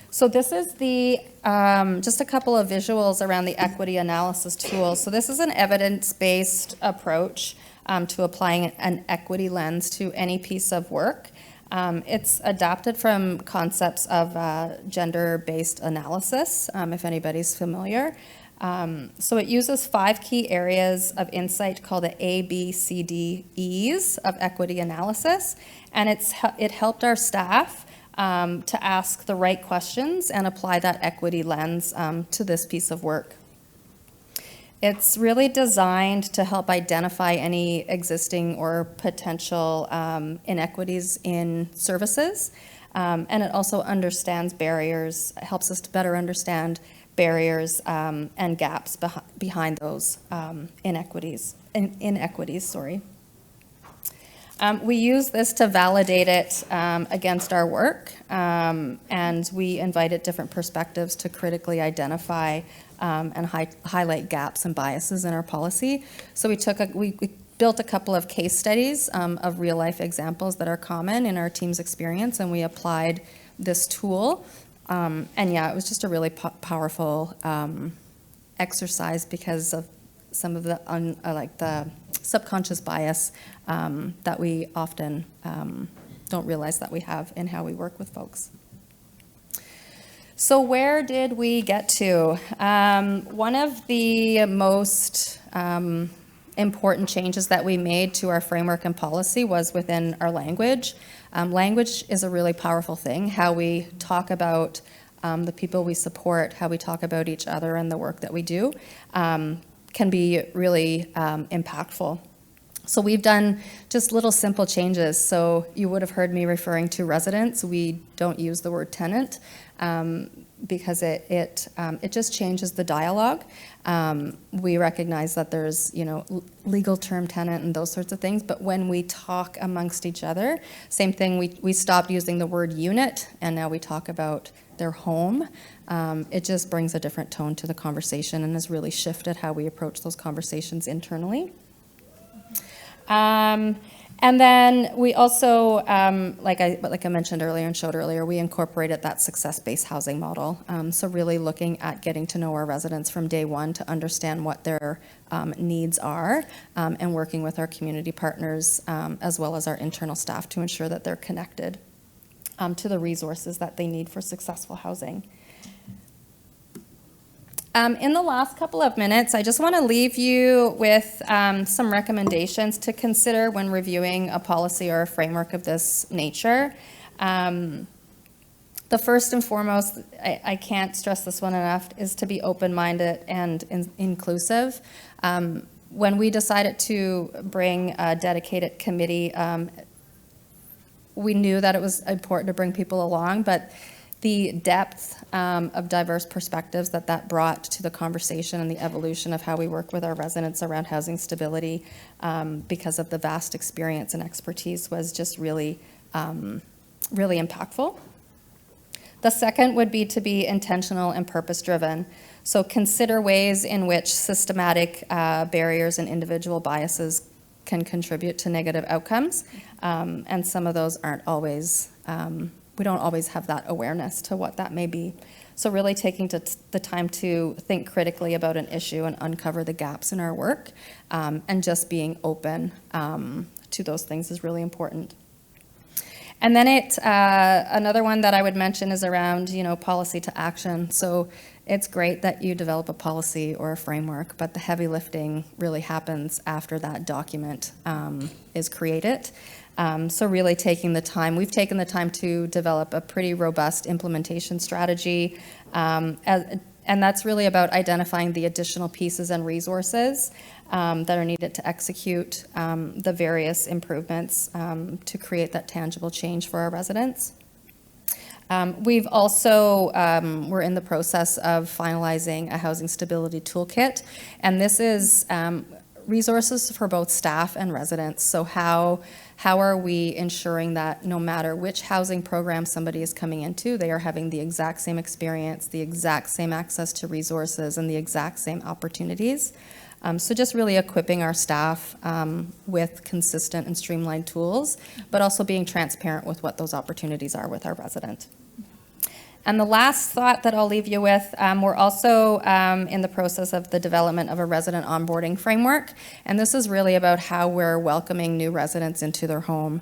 So this is the just a couple of visuals around the equity analysis tool. So this is an evidence-based approach to applying an equity lens to any piece of work. It's adapted from concepts of gender-based analysis, if anybody's familiar. So it uses 5 key areas of insight called the A, B, C, D, E's of equity analysis, and it helped our staff to ask the right questions and apply that equity lens to this piece of work. It's really designed to help identify any existing or potential inequities in services, and it also understands barriers, helps us to better understand barriers and gaps behind those inequities. We use this to validate it against our work, and we invited different perspectives to critically identify and highlight gaps and biases in our policy. So we built a couple of case studies of real life examples that are common in our team's experience, and we applied this tool. And yeah, it was just a really powerful exercise because of some of the the subconscious bias that we often don't realize that we have in how we work with folks. So where did we get to? One of the most important changes that we made to our framework and policy was within our language. Language is a really powerful thing. How we talk about the people we support, how we talk about each other and the work that we do can be really impactful. So we've done just little simple changes. So you would have heard me referring to residents. We don't use the word tenant because it just changes the dialogue. We recognize that there's, legal term tenant and those sorts of things, but when we talk amongst each other, same thing, we stopped using the word unit and now we talk about their home. It just brings a different tone to the conversation and has really shifted how we approach those conversations internally. And then we also, like I mentioned earlier and showed earlier, we incorporated that success-based housing model. So really looking at getting to know our residents from day one to understand what their needs are, and working with our community partners as well as our internal staff to ensure that they're connected to the resources that they need for successful housing. In the last couple of minutes, I just want to leave you with some recommendations to consider when reviewing a policy or a framework of this nature. The first and foremost, I can't stress this one enough, is to be open-minded and inclusive. When we decided to bring a dedicated committee, we knew that it was important to bring people along, but the depth of diverse perspectives that brought to the conversation and the evolution of how we work with our residents around housing stability because of the vast experience and expertise was just really, really impactful. The second would be to be intentional and purpose-driven. So consider ways in which systematic barriers and individual biases can contribute to negative outcomes, and some of those aren't always we don't always have that awareness to what that may be. So really taking the time to think critically about an issue and uncover the gaps in our work, and just being open to those things is really important. And then another one that I would mention is around, policy to action. So it's great that you develop a policy or a framework, but the heavy lifting really happens after that document is created. So really taking the time, we've taken the time to develop a pretty robust implementation strategy, and that's really about identifying the additional pieces and resources that are needed to execute the various improvements to create that tangible change for our residents. We've also, we're in the process of finalizing a housing stability toolkit, and this is resources for both staff and residents. So how are we ensuring that no matter which housing program somebody is coming into, they are having the exact same experience, the exact same access to resources, and the exact same opportunities? So just really equipping our staff with consistent and streamlined tools, but also being transparent with what those opportunities are with our resident. And the last thought that I'll leave you with, we're also in the process of the development of a resident onboarding framework. And this is really about how we're welcoming new residents into their home.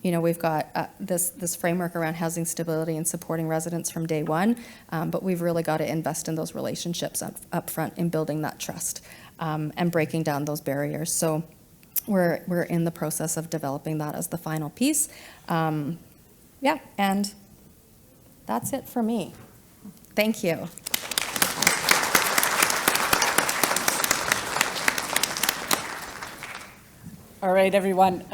We've got this framework around housing stability and supporting residents from day one, but we've really got to invest in those relationships up front in building that trust and breaking down those barriers. So we're in the process of developing that as the final piece. And that's it for me. Thank you. All right, everyone.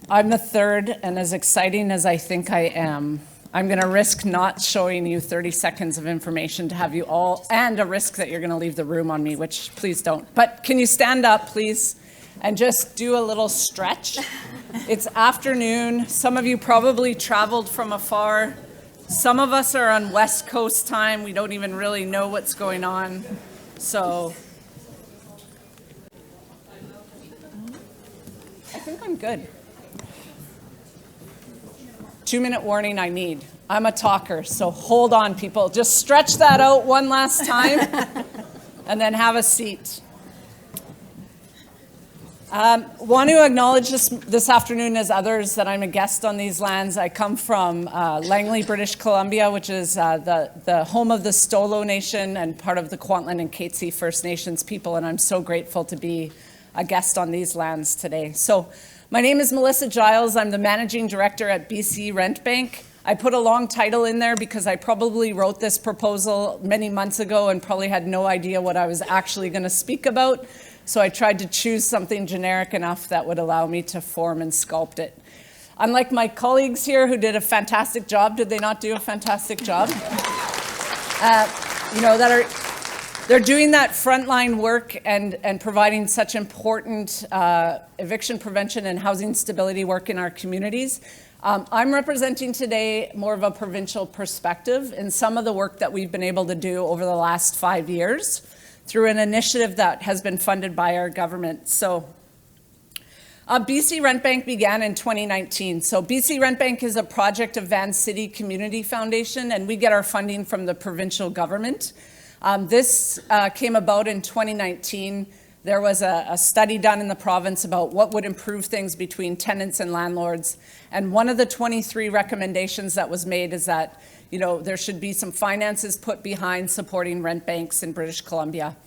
I'm the third, and as exciting as I think I am, I'm going to risk not showing you 30 seconds of information to have you all, and a risk that you're going to leave the room on me, which please don't. But can you stand up, please, and just do a little stretch? It's afternoon. Some of you probably traveled from afar. Some of us are on West Coast time. We don't even really know what's going on. So I think I'm good. 2-minute warning I need. I'm a talker, so hold on, people. Just stretch that out one last time and then have a seat. Want to acknowledge this afternoon, as others, that I'm a guest on these lands. I come from Langley, British Columbia, which is the home of the Stolo Nation and part of the Kwantlen and Katzie First Nations people, and I'm so grateful to be a guest on these lands today. So my name is Melissa Giles. I'm the Managing Director at BC Rent Bank. I put a long title in there because I probably wrote this proposal many months ago and probably had no idea what I was actually going to speak about. So I tried to choose something generic enough that would allow me to form and sculpt it. Unlike my colleagues here who did a fantastic job, did they not do a fantastic job? They're doing that frontline work and providing such important eviction prevention and housing stability work in our communities. I'm representing today more of a provincial perspective in some of the work that we've been able to do over the last 5 years through an initiative that has been funded by our government. So BC Rent Bank began in 2019. So BC Rent Bank is a project of Vancity Community Foundation, and we get our funding from the provincial government. This came about in 2019. There was a study done in the province about what would improve things between tenants and landlords. And one of the 23 recommendations that was made is that there should be some finances put behind supporting rent banks in British Columbia.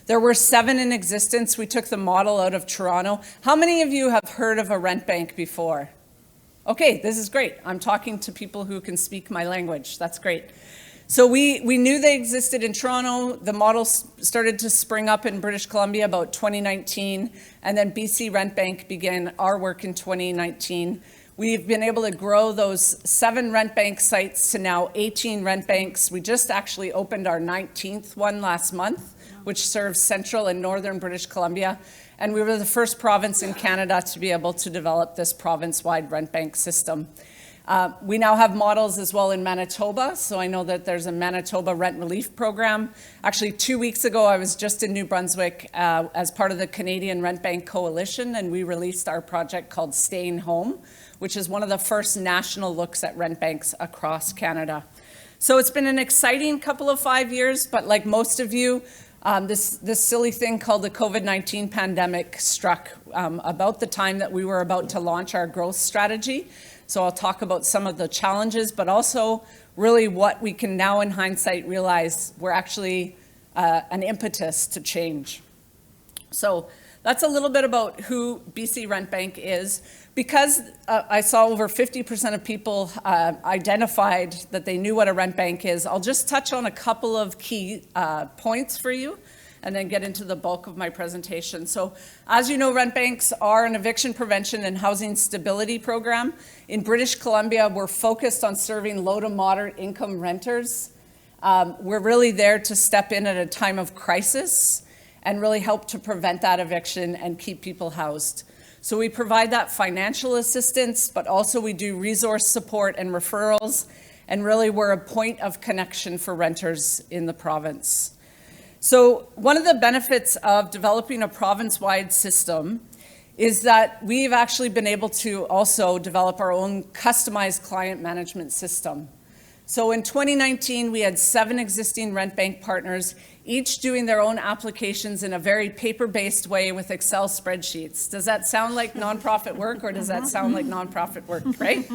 There were 7 in existence. We took the model out of Toronto. How many of you have heard of a rent bank before? Okay, this is great. I'm talking to people who can speak my language. That's great. So we knew they existed in Toronto. The model started to spring up in British Columbia about 2019, and then BC Rent Bank began our work in 2019. We've been able to grow those 7 rent bank sites to now 18 rent banks. We just actually opened our 19th one last month, which serves central and northern British Columbia. And we were the first province in Canada to be able to develop this province-wide rent bank system. We now have models as well in Manitoba, so I know that there's a Manitoba rent relief program. Actually, 2 weeks ago, I was just in New Brunswick as part of the Canadian Rent Bank Coalition, and we released our project called Staying Home, which is one of the first national looks at rent banks across Canada. So it's been an exciting couple of 5 years, but like most of you, this silly thing called the COVID-19 pandemic struck about the time that we were about to launch our growth strategy. So I'll talk about some of the challenges, but also really what we can now in hindsight realize we're actually an impetus to change. So that's a little bit about who BC Rent Bank is. Because I saw over 50% of people identified that they knew what a rent bank is, I'll just touch on a couple of key points for you and then get into the bulk of my presentation. So as you know, rent banks are an eviction prevention and housing stability program. In British Columbia, we're focused on serving low to moderate income renters. We're really there to step in at a time of crisis and really help to prevent that eviction and keep people housed. So we provide that financial assistance, but also we do resource support and referrals, and really we're a point of connection for renters in the province. So one of the benefits of developing a province-wide system is that we've actually been able to also develop our own customized client management system. So in 2019, we had 7 existing rent bank partners, each doing their own applications in a very paper-based way with Excel spreadsheets. Does that sound like nonprofit work, or does that sound like nonprofit work, right?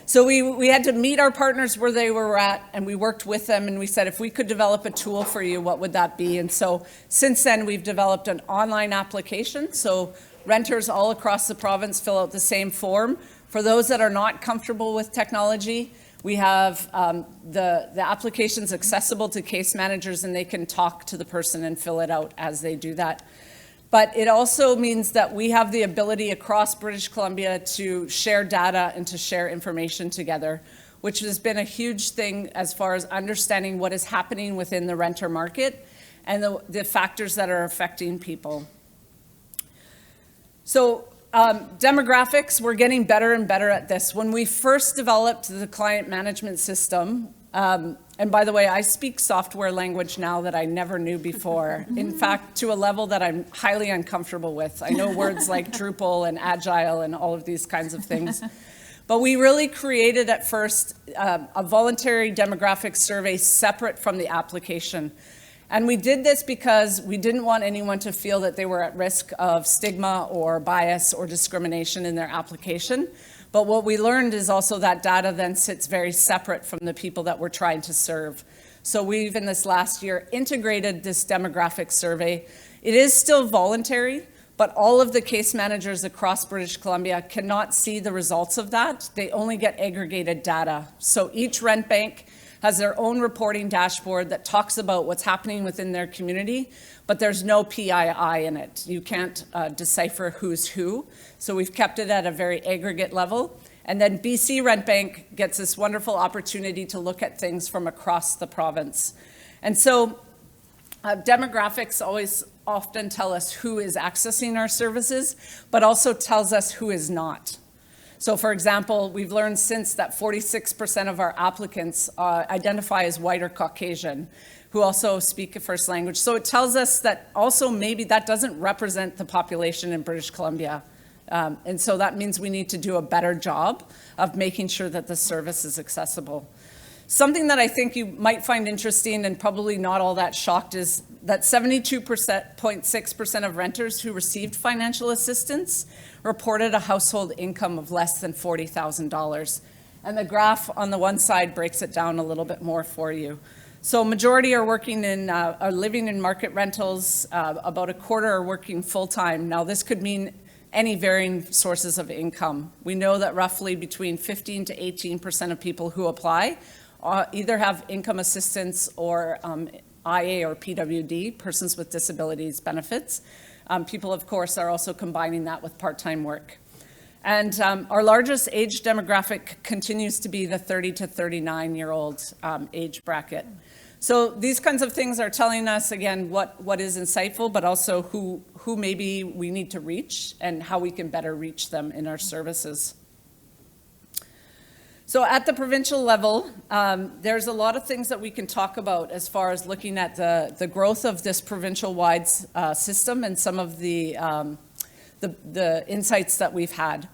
So we had to meet our partners where they were at, and we worked with them, and we said, if we could develop a tool for you, what would that be? And so since then, we've developed an online application. So renters all across the province fill out the same form. For those that are not comfortable with technology, we have the applications accessible to case managers, and they can talk to the person and fill it out as they do that. But it also means that we have the ability across British Columbia to share data and to share information together, which has been a huge thing as far as understanding what is happening within the renter market and the factors that are affecting people. So demographics, we're getting better and better at this. When we first developed the client management system, and by the way, I speak software language now that I never knew before. In fact, to a level that I'm highly uncomfortable with. I know words like Drupal and Agile and all of these kinds of things. But we really created at first a voluntary demographic survey separate from the application. And we did this because we didn't want anyone to feel that they were at risk of stigma or bias or discrimination in their application. But what we learned is also that data then sits very separate from the people that we're trying to serve. So we've, in this last year, integrated this demographic survey. It is still voluntary, but all of the case managers across British Columbia cannot see the results of that. They only get aggregated data. So each rent bank has their own reporting dashboard that talks about what's happening within their community, but there's no PII in it. You can't decipher who's who. So we've kept it at a very aggregate level. And then BC Rent Bank gets this wonderful opportunity to look at things from across the province. And so demographics often tell us who is accessing our services, but also tells us who is not. So for example, we've learned since that 46% of our applicants identify as white or Caucasian, who also speak a first language. So it tells us that also maybe that doesn't represent the population in British Columbia. And so that means we need to do a better job of making sure that the service is accessible. Something that I think you might find interesting and probably not all that shocked is that 72.6% of renters who received financial assistance reported a household income of less than $40,000. And the graph on the one side breaks it down a little bit more for you. So majority are working in, are living in market rentals, about a quarter are working full-time. Now this could mean any varying sources of income. We know that roughly between 15 to 18% of people who apply either have income assistance or IA or PWD, persons with disabilities benefits. People, of course, are also combining that with part-time work. And our largest age demographic continues to be the 30 to 39-year-old age bracket. So these kinds of things are telling us, again, what is insightful, but also who maybe we need to reach and how we can better reach them in our services. So at the provincial level, there's a lot of things that we can talk about as far as looking at the growth of this provincial-wide system and some of the insights that we've had.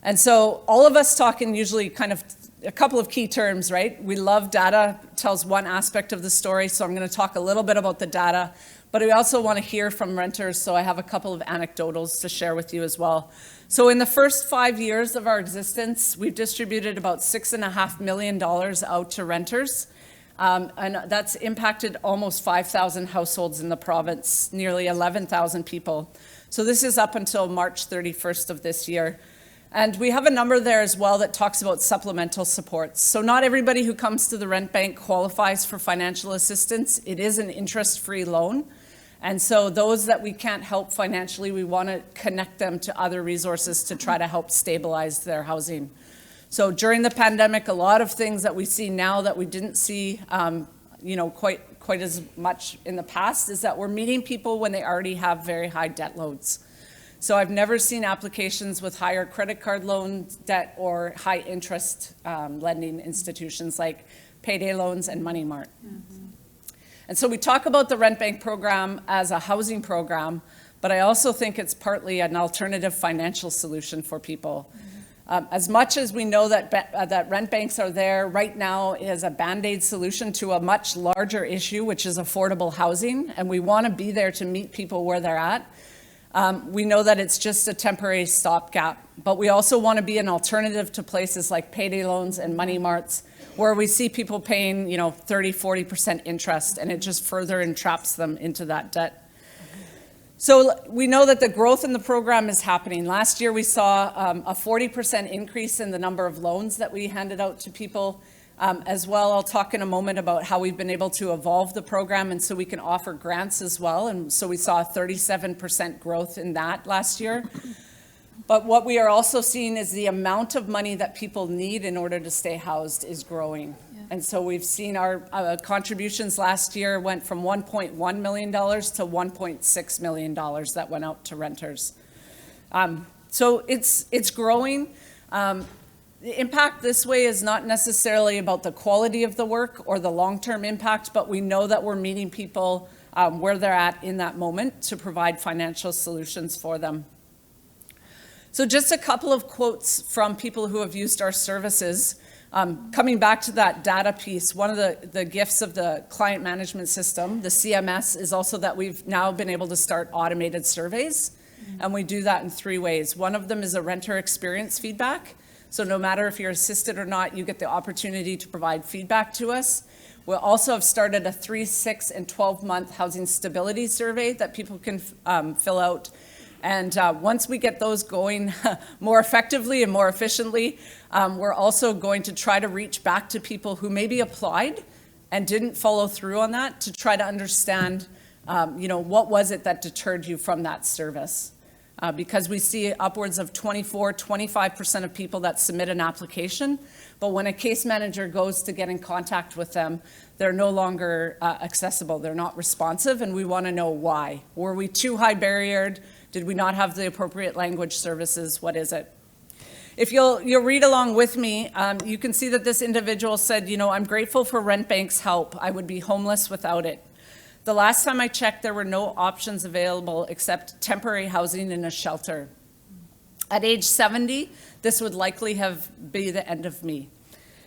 And so all of us talk in usually kind of a couple of key terms, right? We love data, tells one aspect of the story, so I'm going to talk a little bit about the data, but we also want to hear from renters, so I have a couple of anecdotals to share with you as well. So in the first 5 years of our existence, we've distributed about $6.5 million out to renters, and that's impacted almost 5,000 households in the province, nearly 11,000 people. So this is up until March 31st of this year. And we have a number there as well that talks about supplemental supports. So not everybody who comes to the rent bank qualifies for financial assistance. It is an interest-free loan. And so those that we can't help financially, we want to connect them to other resources to try to help stabilize their housing. So during the pandemic, a lot of things that we see now that we didn't see quite quite as much in the past, is that we're meeting people when they already have very high debt loads. So I've never seen applications with higher credit card loan debt or high interest lending institutions like payday loans and Money Mart. And so we talk about the rent bank program as a housing program, but I also think it's partly an alternative financial solution for people. As much as we know that that rent banks are there right now as a Band-Aid solution to a much larger issue, which is affordable housing, and we want to be there to meet people where they're at, we know that it's just a temporary stopgap, but we also want to be an alternative to places like payday loans and Money Marts, where we see people paying, 30-40% interest, and it just further entraps them into that debt. So we know that the growth in the program is happening. Last year we saw a 40% increase in the number of loans that we handed out to people. As well, I'll talk in a moment about how we've been able to evolve the program, and so we can offer grants as well. And so we saw a 37% growth in that last year. But what we are also seeing is the amount of money that people need in order to stay housed is growing. Yeah. And so we've seen our contributions last year went from $1.1 million to $1.6 million that went out to renters. So it's growing. The impact this way is not necessarily about the quality of the work or the long-term impact, but we know that we're meeting people where they're at in that moment to provide financial solutions for them. So just a couple of quotes from people who have used our services. Coming back to that data piece, one of the gifts of the client management system, the CMS, is also that we've now been able to start automated surveys, and we do that in 3 ways. One of them is a renter experience feedback. So no matter if you're assisted or not, you get the opportunity to provide feedback to us. We also have started a 3, 6, and 12-month housing stability survey that people can fill out. And once we get those going more effectively and more efficiently, we're also going to try to reach back to people who maybe applied and didn't follow through on that, to try to understand, what was it that deterred you from that service? Because we see upwards of 25% of people that submit an application, but when a case manager goes to get in contact with them, they're no longer accessible, they're not responsive, and we want to know why. Were we too high barriered? Did we not have the appropriate language services? What is it? If you'll read along with me, you can see that this individual said, I'm grateful for Rent Bank's help. I would be homeless without it. The last time I checked, there were no options available except temporary housing in a shelter. At age 70, this would likely be the end of me.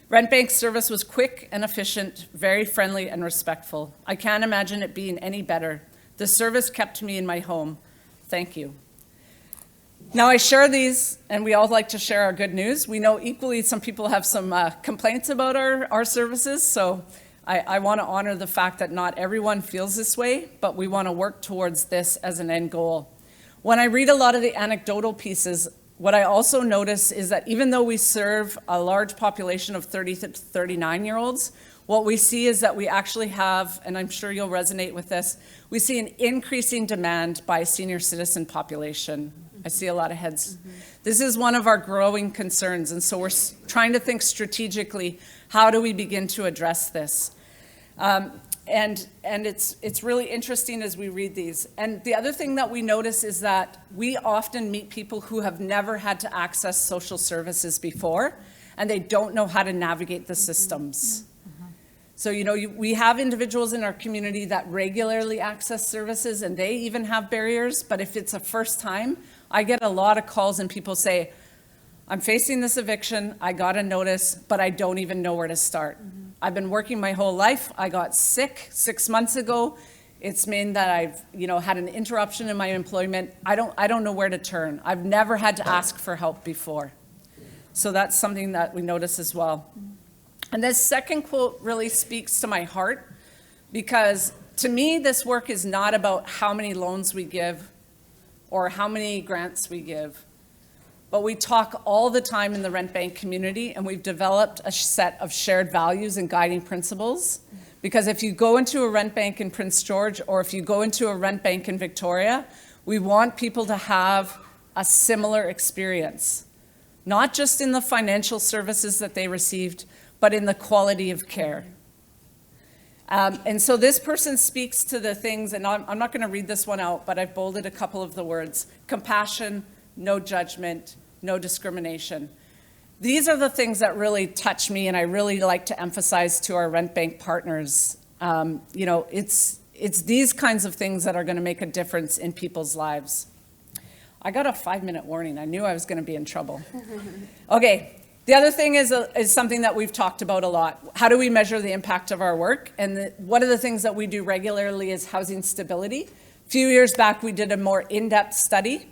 Rent Bank's service was quick and efficient, very friendly and respectful. I can't imagine it being any better. The service kept me in my home. Thank you. Now I share these, and we all like to share our good news. We know equally some people have some complaints about our services, so I want to honor the fact that not everyone feels this way, but we want to work towards this as an end goal. When I read a lot of the anecdotal pieces, what I also notice is that even though we serve a large population of 30 to 39-year-olds, what we see is that we actually have, and I'm sure you'll resonate with this, we see an increasing demand by senior citizen population. I see a lot of heads. This is one of our growing concerns, and so we're trying to think strategically, how do we begin to address this? And it's really interesting as we read these. And the other thing that we notice is that we often meet people who have never had to access social services before, and they don't know how to navigate the systems. So, we have individuals in our community that regularly access services, and they even have barriers, but if it's a first time, I get a lot of calls and people say, I'm facing this eviction, I got a notice, but I don't even know where to start. I've been working my whole life. I got sick 6 months ago. It's meant that I've, had an interruption in my employment. I don't know where to turn. I've never had to ask for help before. So that's something that we notice as well. And this second quote really speaks to my heart, because to me, this work is not about how many loans we give or how many grants we give. But we talk all the time in the rent bank community, and we've developed a set of shared values and guiding principles. Because if you go into a rent bank in Prince George, or if you go into a rent bank in Victoria, we want people to have a similar experience, not just in the financial services that they received, but in the quality of care. And so this person speaks to the things, and I'm not going to read this one out, but I've bolded a couple of the words: compassion, no judgment, no discrimination. These are the things that really touch me, and I really like to emphasize to our rent bank partners. You know, it's these kinds of things that are going to make a difference in people's lives. I got a 5-minute warning. I knew I was going to be in trouble. Okay. The other thing is something that we've talked about a lot. How do we measure the impact of our work? And one of the things that we do regularly is housing stability. A few years back, we did a more in-depth study.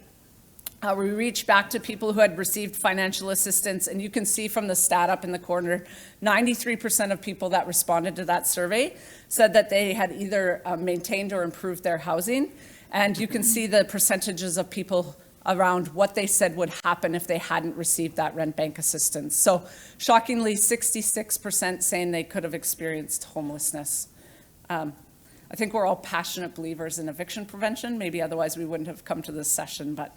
We reached back to people who had received financial assistance, and you can see from the stat up in the corner, 93% of people that responded to that survey said that they had either maintained or improved their housing. And you can see the percentages of people around what they said would happen if they hadn't received that rent bank assistance. So shockingly, 66% saying they could have experienced homelessness. I think we're all passionate believers in eviction prevention. Maybe otherwise we wouldn't have come to this session. But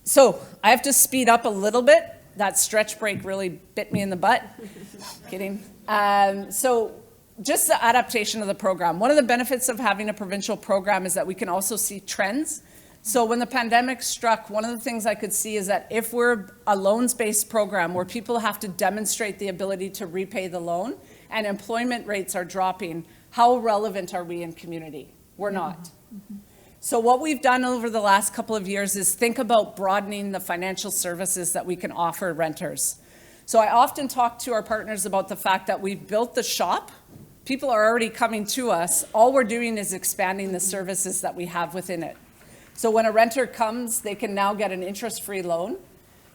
so I have to speed up a little bit. That stretch break really bit me in the butt. Kidding. So just the adaptation of the program. One of the benefits of having a provincial program is that we can also see trends. So when the pandemic struck, one of the things I could see is that if we're a loans-based program where people have to demonstrate the ability to repay the loan and employment rates are dropping, how relevant are we in community? We're not. So what we've done over the last couple of years is think about broadening the financial services that we can offer renters. So I often talk to our partners about the fact that we've built the shop. People are already coming to us. All we're doing is expanding the services that we have within it. So when a renter comes, they can now get an interest-free loan.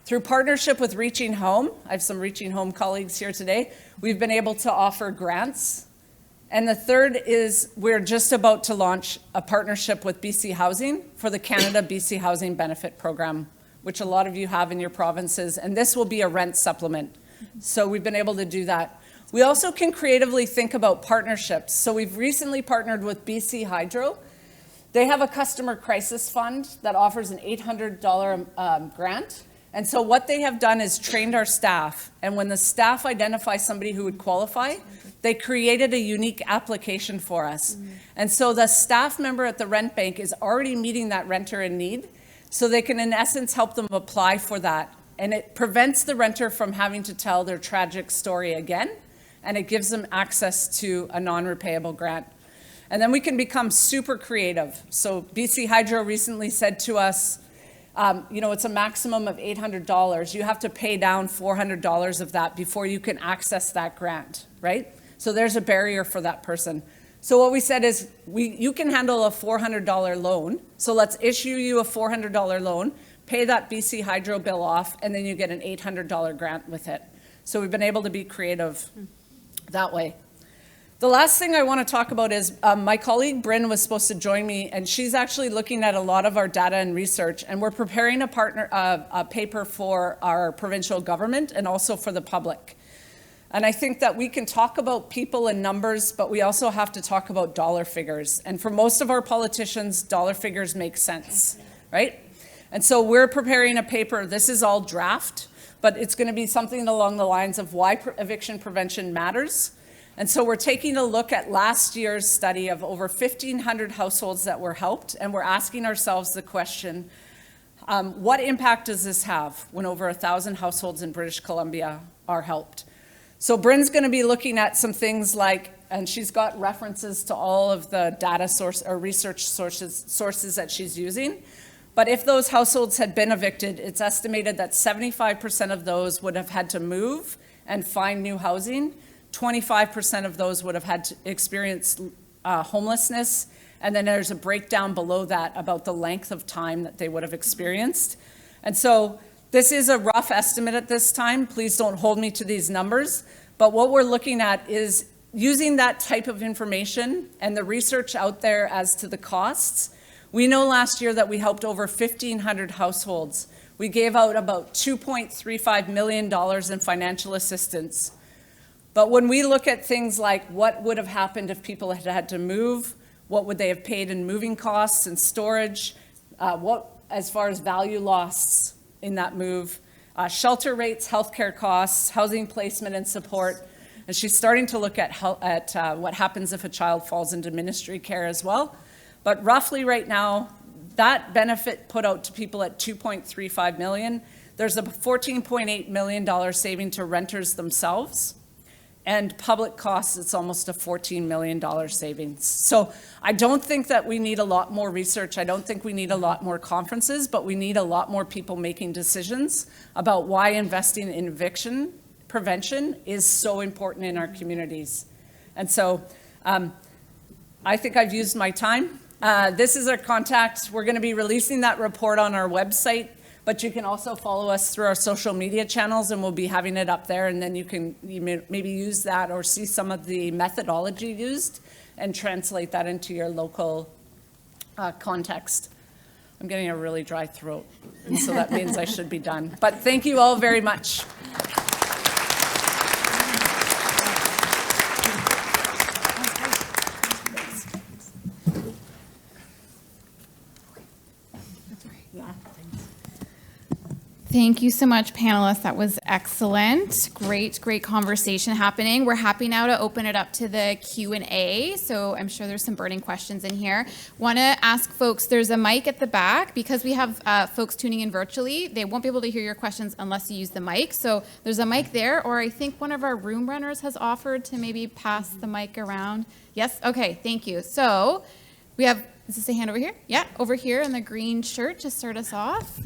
Through partnership with Reaching Home, I have some Reaching Home colleagues here today, we've been able to offer grants. And the third is we're just about to launch a partnership with BC Housing for the Canada BC Housing Benefit Program, which a lot of you have in your provinces, and this will be a rent supplement. So we've been able to do that. We also can creatively think about partnerships. So we've recently partnered with BC Hydro. They have a customer crisis fund that offers an $800 grant. And so what they have done is trained our staff. And when the staff identify somebody who would qualify, they created a unique application for us. And so the staff member at the rent bank is already meeting that renter in need. So they can, in essence, help them apply for that. And it prevents the renter from having to tell their tragic story again. And it gives them access to a non-repayable grant. And then we can become super creative. So BC Hydro recently said to us, you know, it's a maximum of $800. You have to pay down $400 of that before you can access that grant, right? So there's a barrier for that person. So what we said is, you can handle a $400 loan. So let's issue you a $400 loan, pay that BC Hydro bill off, and then you get an $800 grant with it. So we've been able to be creative that way. The last thing I want to talk about is my colleague Bryn was supposed to join me, and she's actually looking at a lot of our data and research, and we're preparing a paper for our provincial government and also for the public. And I think that we can talk about people and numbers, but we also have to talk about dollar figures. And for most of our politicians, dollar figures make sense, right? And so we're preparing a paper. This is all draft, but it's going to be something along the lines of why eviction prevention matters. And so we're taking a look at last year's study of over 1,500 households that were helped, and we're asking ourselves the question, what impact does this have when over 1,000 households in British Columbia are helped? So Bryn's going to be looking at some things like, and she's got references to all of the data source or research sources that she's using. But if those households had been evicted, it's estimated that 75% of those would have had to move and find new housing. 25% of those would have had to experience homelessness, and then there's a breakdown below that about the length of time that they would have experienced. And so this is a rough estimate at this time. Please don't hold me to these numbers, but what we're looking at is using that type of information and the research out there as to the costs. We know last year that we helped over 1,500 households. We gave out about $2.35 million in financial assistance. But when we look at things like what would have happened if people had had to move, what would they have paid in moving costs and storage, what as far as value loss in that move, shelter rates, healthcare costs, housing placement and support, And she's starting to look at what happens if a child falls into ministry care as well. But roughly right now, that benefit put out to people at $2.35 million. There's a $14.8 million saving to renters themselves. And public costs, it's almost a $14 million savings. So I don't think that we need a lot more research. I don't think we need a lot more conferences, but we need a lot more people making decisions about why investing in eviction prevention is so important in our communities. And so I think I've used my time. This is our contact. We're going to be releasing that report on our website, but you can also follow us through our social media channels, and we'll be having it up there, and then you may maybe use that or see some of the methodology used and translate that into your local context. I'm getting a really dry throat, and so that means I should be done. But thank you all very much. Thank you so much, panelists. That was excellent. Great conversation happening. We're happy now to open it up to the Q&A. So I'm sure there's some burning questions in here. Want to ask folks, there's a mic at the back. Because we have folks tuning in virtually, they won't be able to hear your questions unless you use the mic. So there's a mic there, or I think one of our room runners has offered to maybe pass the mic around. Yes? Okay, thank you. So we have, is this a hand over here? Yeah, over here in the green shirt to start us off.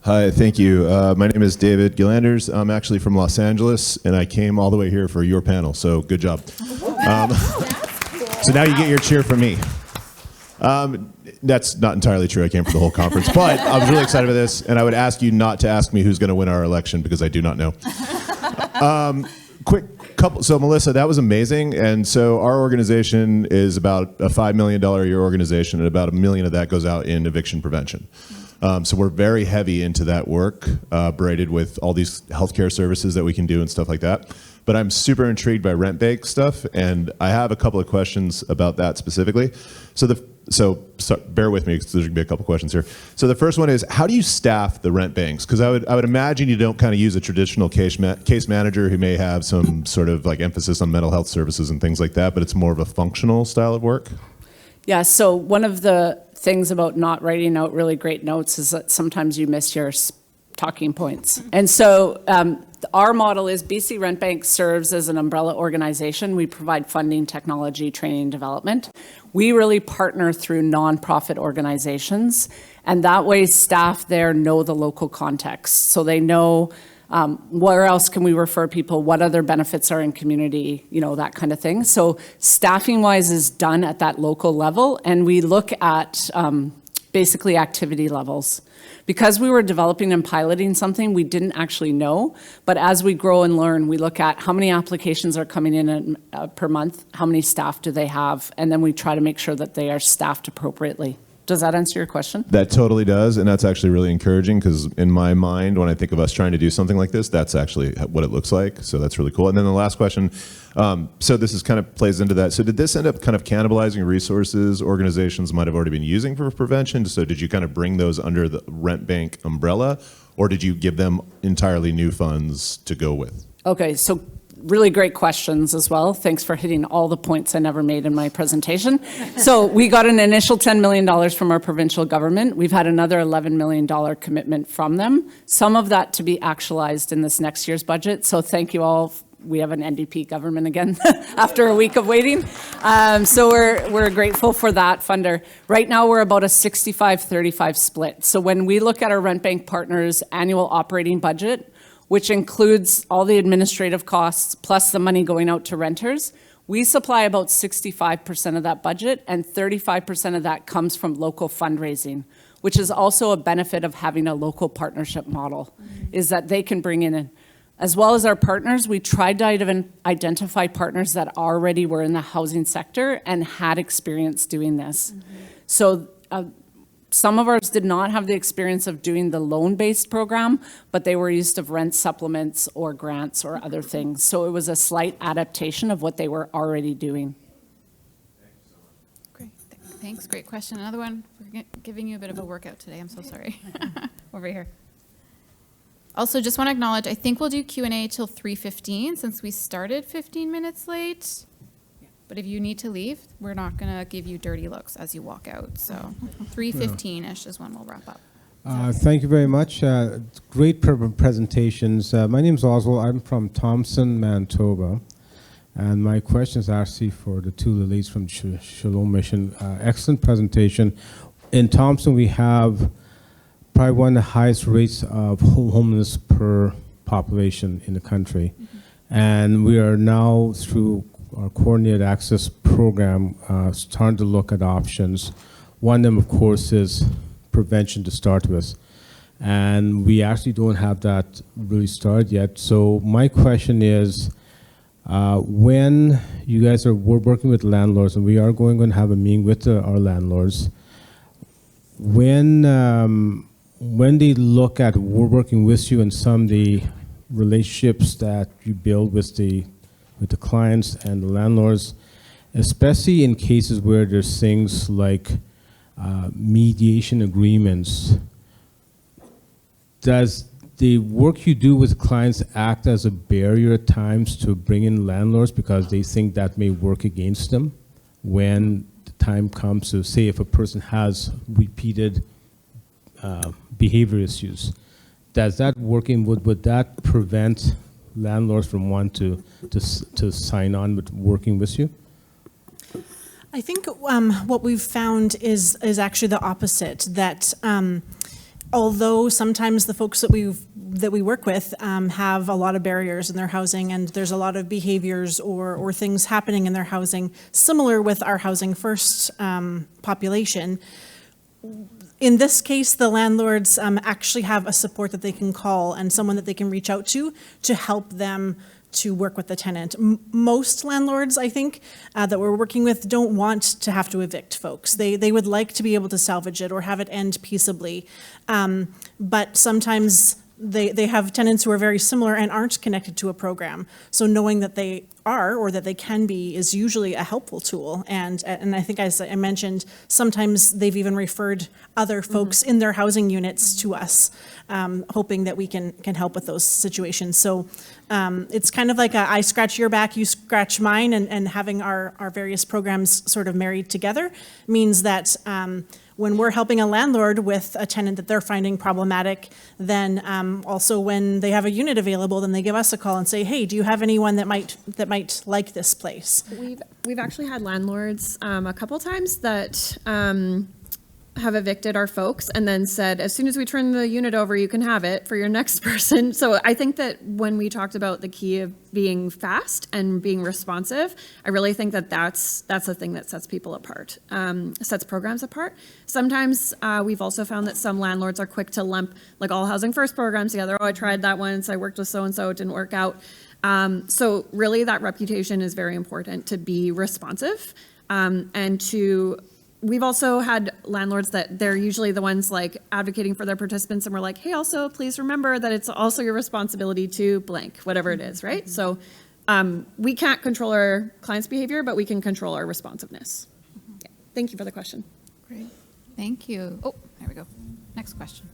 Hi, thank you. My name is David Gillanders. I'm actually from Los Angeles, and I came all the way here for your panel, so good job. So now you get your cheer from me. That's not entirely true. I came for the whole conference, but I was really excited about this, and I would ask you not to ask me who's going to win our election, because I do not know. Quick couple. So Melissa, that was amazing. And so our organization is about a $5 million a year organization, and about $1 million of that goes out in eviction prevention. So we're very heavy into that work, braided with all these healthcare services that we can do and stuff like that. But I'm super intrigued by rent bank stuff, and I have a couple of questions about that specifically. So bear with me, because there's gonna be a couple questions here. So the first one is, how do you staff the rent banks? Because I would imagine you don't kind of use a traditional case manager who may have some sort of like emphasis on mental health services and things like that, but it's more of a functional style of work. Yeah, so one of the things about not writing out really great notes is that sometimes you miss your talking points. And so our model is BC Rent Bank serves as an umbrella organization. We provide funding, technology, training, and development. We really partner through nonprofit organizations, and that way staff there know the local context. So they know where else can we refer people, what other benefits are in community, that kind of thing. So staffing-wise is done at that local level, and we look at basically activity levels. Because we were developing and piloting something, we didn't actually know, but as we grow and learn, we look at how many applications are coming in per month, how many staff do they have, and then we try to make sure that they are staffed appropriately. Does that answer your question? That totally does, and that's actually really encouraging, because in my mind, when I think of us trying to do something like this, that's actually what it looks like, so that's really cool. And then the last question, so this is kind of plays into that. So did this end up kind of cannibalizing resources organizations might have already been using for prevention? So did you kind of bring those under the rent bank umbrella, or did you give them entirely new funds to go with? Okay, so really great questions as well. Thanks for hitting all the points I never made in my presentation. So we got an initial $10 million from our provincial government. We've had another $11 million commitment from them. Some of that to be actualized in this next year's budget. So thank you all. We have an NDP government again after a week of waiting. So we're grateful for that funder. Right now we're about a 65-35 split. So when we look at our rent bank partners' annual operating budget, which includes all the administrative costs plus the money going out to renters, we supply about 65% of that budget, and 35% of that comes from local fundraising, which is also a benefit of having a local partnership model, is that they can bring in. As well as our partners, we tried to identify partners that already were in the housing sector and had experience doing this. So some of ours did not have the experience of doing the loan-based program, but they were used to rent supplements or grants or other things. So it was a slight adaptation of what they were already doing. Great. Thanks, great question. Another one, we're giving you a bit of a workout today. I'm so sorry. Over here. Also, just want to acknowledge, I think we'll do Q&A till 3:15 since we started 15 minutes late. But if you need to leave, we're not going to give you dirty looks as you walk out. So 3:15-ish is when we'll wrap up. Thank you very much. Great presentations. My name is Oswald. I'm from Thompson, Manitoba. And my question is actually for the two ladies from Siloam Mission. Excellent presentation. In Thompson, we have probably one of the highest rates of homelessness per population in the country. And we are now, through our coordinated access program, starting to look at options. One of them, of course, is prevention to start with. And we actually don't have that really started yet. So my question is, when you guys are working with landlords, and we are going to have a meeting with our landlords, when they look at working with you and some of the relationships that you build with the clients and the landlords, especially in cases where there's things like mediation agreements, does the work you do with clients act as a barrier at times to bring in landlords because they think that may work against them when the time comes to, say, if a person has repeated behavior issues? Does that would that prevent landlords from wanting to sign on with working with you? I think what we've found is actually the opposite, that although sometimes the folks that we work with have a lot of barriers in their housing, and there's a lot of behaviors or things happening in their housing, similar with our Housing First population, in this case, the landlords actually have a support that they can call and someone that they can reach out to help them to work with the tenant. Most landlords, I think, that we're working with don't want to have to evict folks. They would like to be able to salvage it or have it end peaceably. But sometimes they have tenants who are very similar and aren't connected to a program. So knowing that they are or that they can be is usually a helpful tool. And I think, as I mentioned, sometimes they've even referred other folks in their housing units to us, hoping that we can help with those situations. So it's kind of like I scratch your back, you scratch mine, and having our various programs sort of married together means that when we're helping a landlord with a tenant that they're finding problematic, then also when they have a unit available, then they give us a call and say, hey, do you have anyone that might like this place? We've actually had landlords a couple times that have evicted our folks and then said, as soon as we turn the unit over, you can have it for your next person. So I think that when we talked about the key of being fast and being responsive, I really think that that's the thing that sets people apart, sets programs apart. Sometimes we've also found that some landlords are quick to lump like all Housing First programs together. Oh, I tried that once, I worked with so-and-so, it didn't work out. So really that reputation is very important, to be responsive and to. We've also had landlords that they're usually the ones like advocating for their participants, and we're like, hey, also please remember that it's also your responsibility to blank, whatever it is, right? So we can't control our clients' behavior, but we can control our responsiveness. Yeah. Thank you for the question. Great, thank you. Oh, there we go. Next question.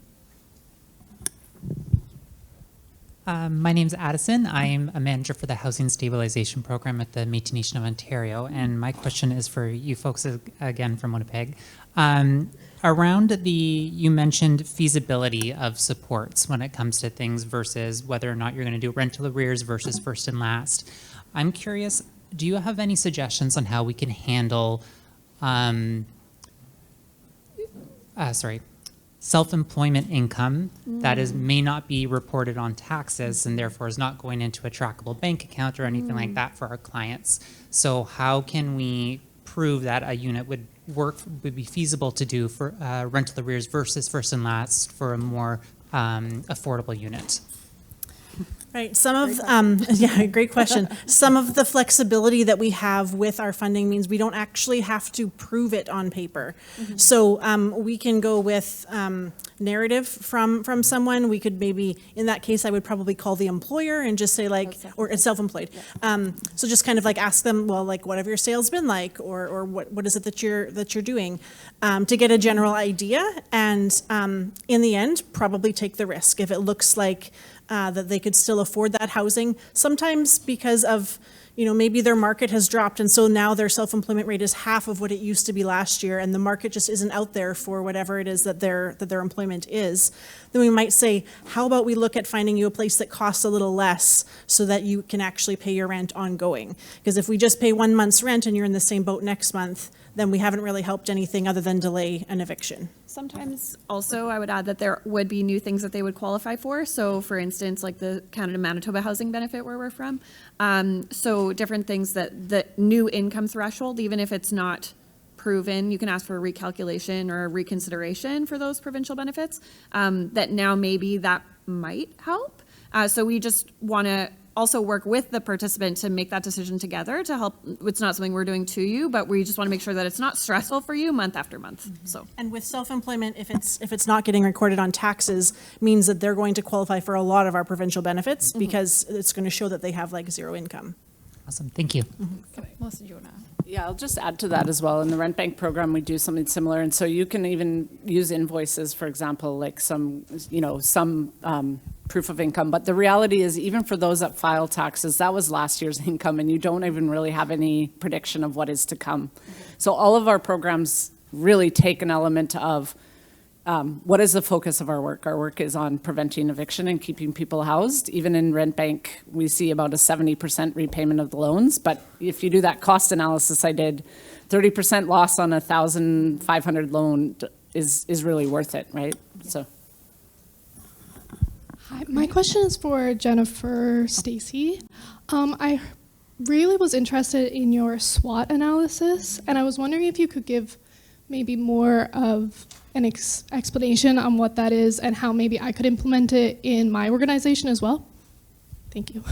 My name's Addison. I'm a manager for the Housing Stabilization Program at the Métis Nation of Ontario, and my question is for you folks again from Winnipeg. You mentioned feasibility of supports when it comes to things versus whether or not you're going to do rental arrears versus first and last. I'm curious, do you have any suggestions on how we can handle self-employment income that may not be reported on taxes and therefore is not going into a trackable bank account or anything like that for our clients? So how can we prove that a unit would be feasible to do for rental arrears versus first and last for a more affordable unit? Right, some of, yeah, great question. Some of the flexibility that we have with our funding means we don't actually have to prove it on paper. So we can go with narrative from someone. We could maybe, in that case, I would probably call the employer and just say like, or it's self-employed. So just kind of like ask them, well, like what have your sales been like, or what is it that you're doing, to get a general idea, and in the end, probably take the risk if it looks like that they could still afford that housing. Sometimes because of, maybe their market has dropped, and so now their self-employment rate is half of what it used to be last year, and the market just isn't out there for whatever it is that their employment is. Then we might say, how about we look at finding you a place that costs a little less so that you can actually pay your rent ongoing? Because if we just pay 1 month's rent and you're in the same boat next month, then we haven't really helped anything other than delay an eviction. Sometimes also I would add that there would be new things that they would qualify for. So for instance, like the Canada-Manitoba housing benefit where we're from. So different things that the new income threshold, even if it's not proven, you can ask for a recalculation or a reconsideration for those provincial benefits, that now maybe that might help. So we just want to also work with the participant to make that decision together to help. It's not something we're doing to you, but we just want to make sure that it's not stressful for you month after month. So. And with self-employment, if it's not getting recorded on taxes, means that they're going to qualify for a lot of our provincial benefits because it's going to show that they have like zero income. Awesome, thank you. Melissa, do you want to? Yeah, I'll just add to that as well. In the rent bank program, we do something similar, and so you can even use invoices, for example, like some proof of income. But the reality is, even for those that file taxes, that was last year's income, and you don't even really have any prediction of what is to come. So all of our programs really take an element of what is the focus of our work? Our work is on preventing eviction and keeping people housed. Even in rent bank, we see about a 70% repayment of the loans. But if you do that cost analysis I did, 30% loss on a 1,500 loan is really worth it, right? So. Hi, my question is for Jennifer Stacy. I really was interested in your SWOT analysis, and I was wondering if you could give maybe more of an explanation on what that is and how maybe I could implement it in my organization as well. Thank you.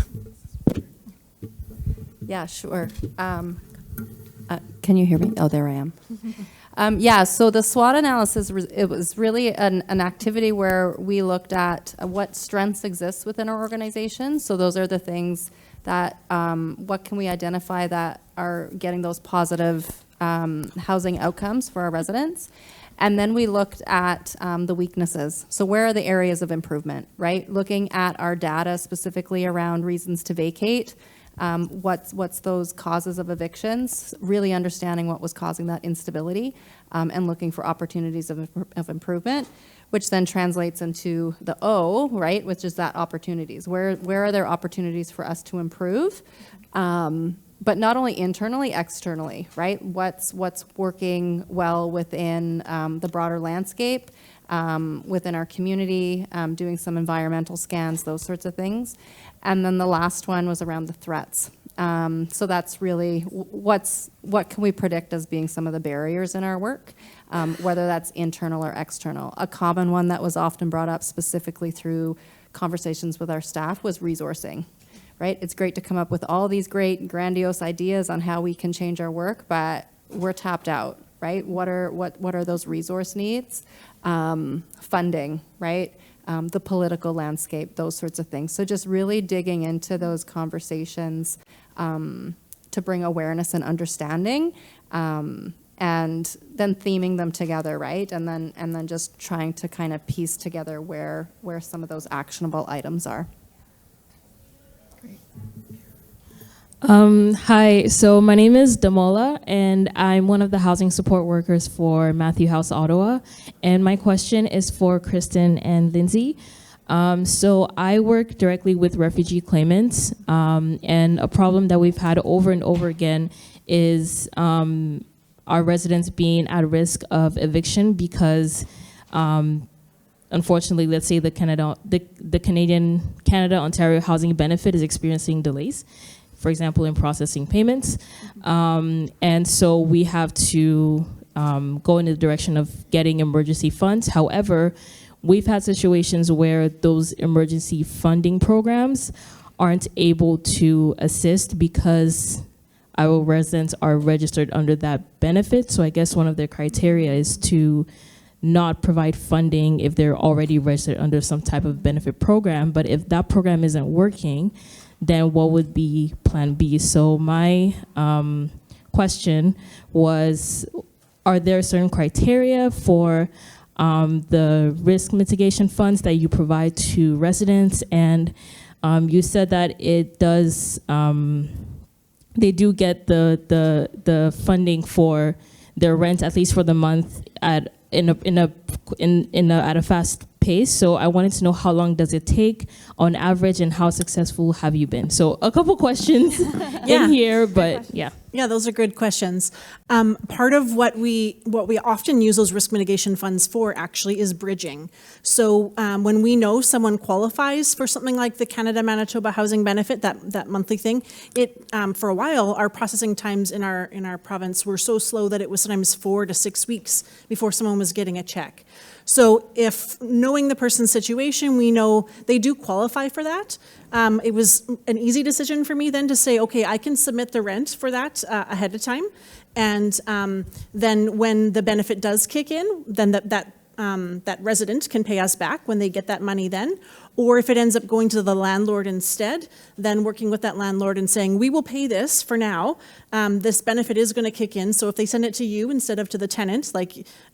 Yeah, sure. Can you hear me? Oh, there I am. Yeah, so the SWOT analysis, it was really an activity where we looked at what strengths exist within our organization. So those are the things that, what can we identify that are getting those positive housing outcomes for our residents. And then we looked at the weaknesses. So where are the areas of improvement, right? Looking at our data specifically around reasons to vacate, what's those causes of evictions, really understanding what was causing that instability, and looking for opportunities of improvement, which then translates into the O, right, which is that opportunities. Where are there opportunities for us to improve? But not only internally, externally, right? What's working well within the broader landscape, within our community, doing some environmental scans, those sorts of things. And then the last one was around the threats. So that's really what can we predict as being some of the barriers in our work, whether that's internal or external. A common one that was often brought up specifically through conversations with our staff was resourcing. Right? It's great to come up with all these great grandiose ideas on how we can change our work, but we're tapped out, right? What are those resource needs? Funding, right? The political landscape, those sorts of things. So just really digging into those conversations to bring awareness and understanding, and then theming them together, right? And then just trying to kind of piece together where some of those actionable items are. Hi, so my name is Damola, and I'm one of the housing support workers for Matthew House Ottawa. And my question is for Kristin and Lindsay. So I work directly with refugee claimants, and a problem that we've had over and over again is our residents being at risk of eviction because unfortunately, let's say the Canada-Ontario housing benefit is experiencing delays, for example, in processing payments. And so we have to go in the direction of getting emergency funds. However, we've had situations where those emergency funding programs aren't able to assist because our residents are registered under that benefit. So I guess one of their criteria is to not provide funding if they're already registered under some type of benefit program. But if that program isn't working, then what would be plan B? So my question was, are there certain criteria for the risk mitigation funds that you provide to residents? And you said that it does, they do get the funding for their rent, at least for the month, at a fast pace. So I wanted to know, how long does it take on average, and how successful have you been? So a couple questions in here, but yeah. Yeah, those are good questions. Part of what we often use those risk mitigation funds for actually is bridging. So when we know someone qualifies for something like the Canada-Manitoba Housing Benefit, that monthly thing, it for a while our processing times in our province were so slow that it was sometimes 4 to 6 weeks before someone was getting a check. So if knowing the person's situation, we know they do qualify for that. It was an easy decision for me then to say, okay, I can submit the rent for that ahead of time. And then when the benefit does kick in, then that resident can pay us back when they get that money then. Or if it ends up going to the landlord instead, then working with that landlord and saying, we will pay this for now. This benefit is going to kick in. So if they send it to you instead of to the tenant,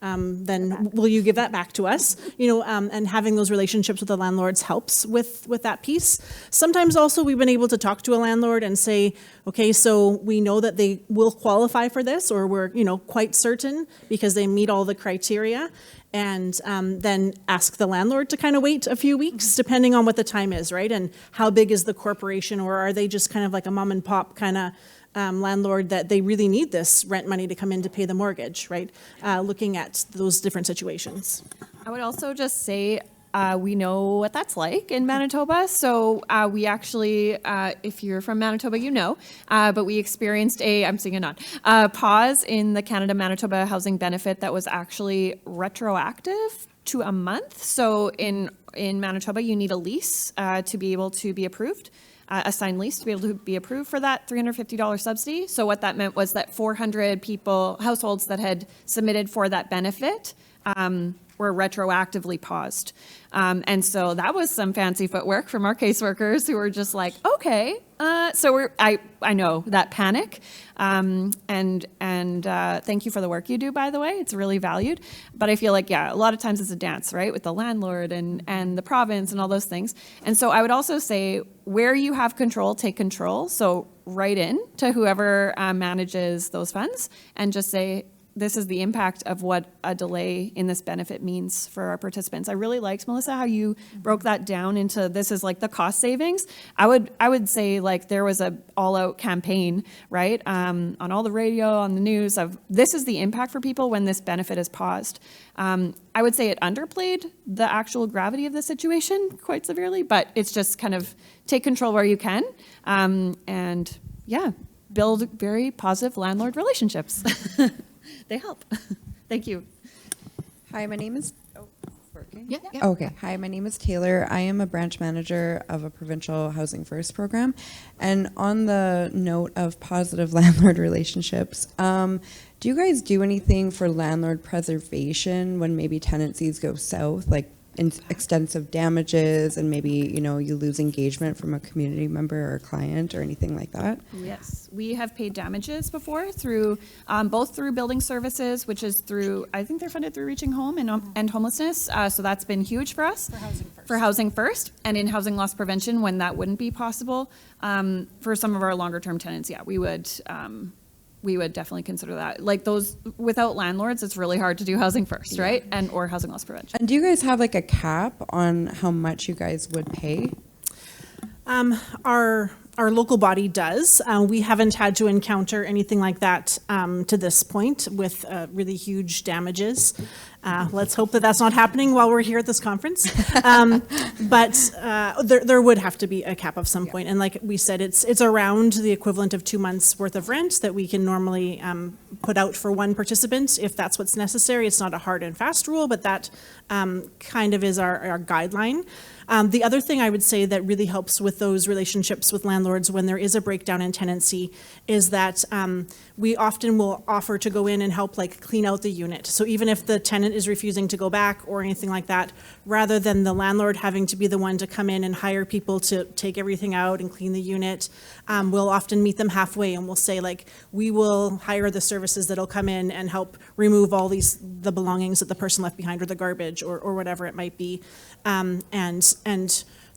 then will you give that back to us? And having those relationships with the landlords helps with that piece. Sometimes also we've been able to talk to a landlord and say, okay, so we know that they will qualify for this, or we're quite certain because they meet all the criteria. And then ask the landlord to kind of wait a few weeks, depending on what the time is, right? And how big is the corporation, or are they just kind of like a mom and pop kind of landlord that they really need this rent money to come in to pay the mortgage, right? Looking at those different situations. I would also just say, we know what that's like in Manitoba. So we actually, if you're from Manitoba, but we experienced I'm seeing a nod, pause in the Canada-Manitoba Housing Benefit that was actually retroactive to a month. So in Manitoba, you need a lease to be able to be approved. A signed lease to be able to be approved for that $350 subsidy. So what that meant was that 400 households that had submitted for that benefit were retroactively paused. And so that was some fancy footwork from our caseworkers who were just like, okay, so I know that panic. And thank you for the work you do, by the way. It's really valued. But I feel like, a lot of times it's a dance, right? With the landlord and the province and all those things. And so I would also say, where you have control, take control. So write in to whoever manages those funds and just say, this is the impact of what a delay in this benefit means for our participants. I really liked, Melissa, how you broke that down into this is like the cost savings. I would say like there was a all-out campaign, right, on all the radio, on the news of this is the impact for people when this benefit is paused. I would say it underplayed the actual gravity of the situation quite severely, but it's just kind of take control where you can, and build very positive landlord relationships. They help. Thank you. Hi, my name is. Working? Yeah. Okay. Hi, my name is Taylor. I am a branch manager of a provincial Housing First program. And on the note of positive landlord relationships, do you guys do anything for landlord preservation when maybe tenancies go south, like extensive damages, and maybe you lose engagement from a community member or a client or anything like that? Yes, we have paid damages before through both through building services, which is through, I think they're funded through Reaching Home and Homelessness. So that's been huge for us. For Housing First, and in housing loss prevention when that wouldn't be possible. For some of our longer term tenants, we would definitely consider that. Like those, without landlords, it's really hard to do Housing First, right? Or housing loss prevention. And do you guys have like a cap on how much you guys would pay? Our our local body does. We haven't had to encounter anything like that to this point with really huge damages. Let's hope that that's not happening while we're here at this conference. But there would have to be a cap of some point. And like we said, it's around the equivalent of 2 months worth of rent that we can normally put out for one participant if that's what's necessary. It's not a hard and fast rule, but that kind of is our guideline. The other thing I would say that really helps with those relationships with landlords when there is a breakdown in tenancy is that we often will offer to go in and help like clean out the unit. So even if the tenant is refusing to go back or anything like that, rather than the landlord having to be the one to come in and hire people to take everything out and clean the unit, we'll often meet them halfway and we'll say like, we will hire the services that'll come in and help remove all the belongings that the person left behind or the garbage or whatever it might be. And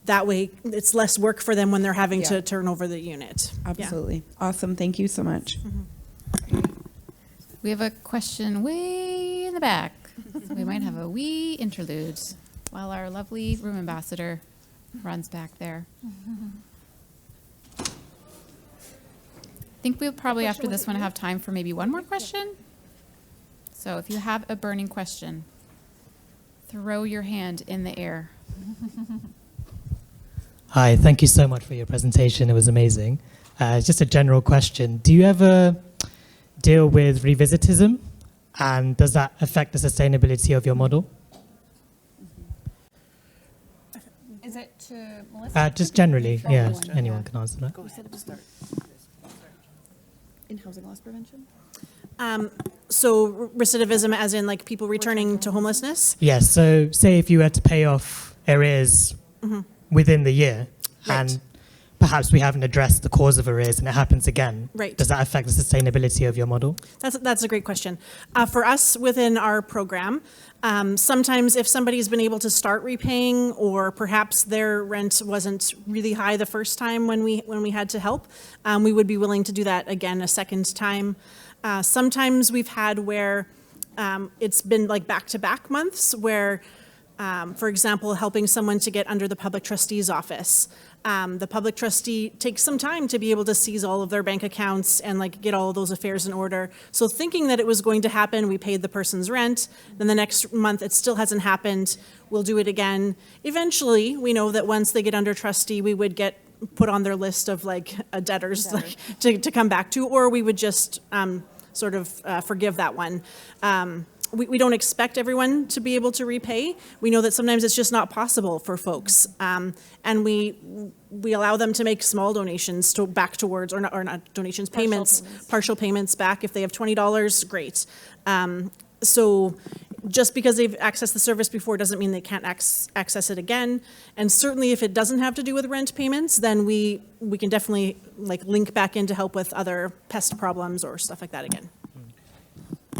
that way it's less work for them when they're having to turn over the unit. Absolutely. Awesome. Thank you so much. We have a question way in the back. We might have a wee interlude while our lovely room ambassador runs back there. I think we'll probably after this one have time for maybe one more question. So if you have a burning question, throw your hand in the air. Hi, thank you so much for your presentation. It was amazing. Just a general question. Do you ever deal with revisitism? And does that affect the sustainability of your model? Is it to Melissa? Just generally, yeah, anyone can answer that. In housing loss prevention? So recidivism as in like people returning to homelessness? Yes, so say if you had to pay off arrears within the year, and perhaps we haven't addressed the cause of arrears and it happens again. Right. Does that affect the sustainability of your model? That's a great question. For us within our program, sometimes if somebody's been able to start repaying or perhaps their rent wasn't really high the first time when we had to help, we would be willing to do that again a second time. Sometimes we've had where it's been like back-to-back months where, for example, helping someone to get under the public trustee's office. The public trustee takes some time to be able to seize all of their bank accounts and like get all of those affairs in order. So thinking that it was going to happen, we paid the person's rent. Then the next month it still hasn't happened. We'll do it again. Eventually, we know that once they get under trustee, we would get put on their list of like debtors like, to come back to, or we would just sort of forgive that one. We don't expect everyone to be able to repay. We know that sometimes it's just not possible for folks. And we allow them to make small donations back towards, or not donations, partial payments back. If they have $20, great. So just because they've accessed the service before doesn't mean they can't access it again. And certainly if it doesn't have to do with rent payments, then we can definitely like link back in to help with other pest problems or stuff like that again.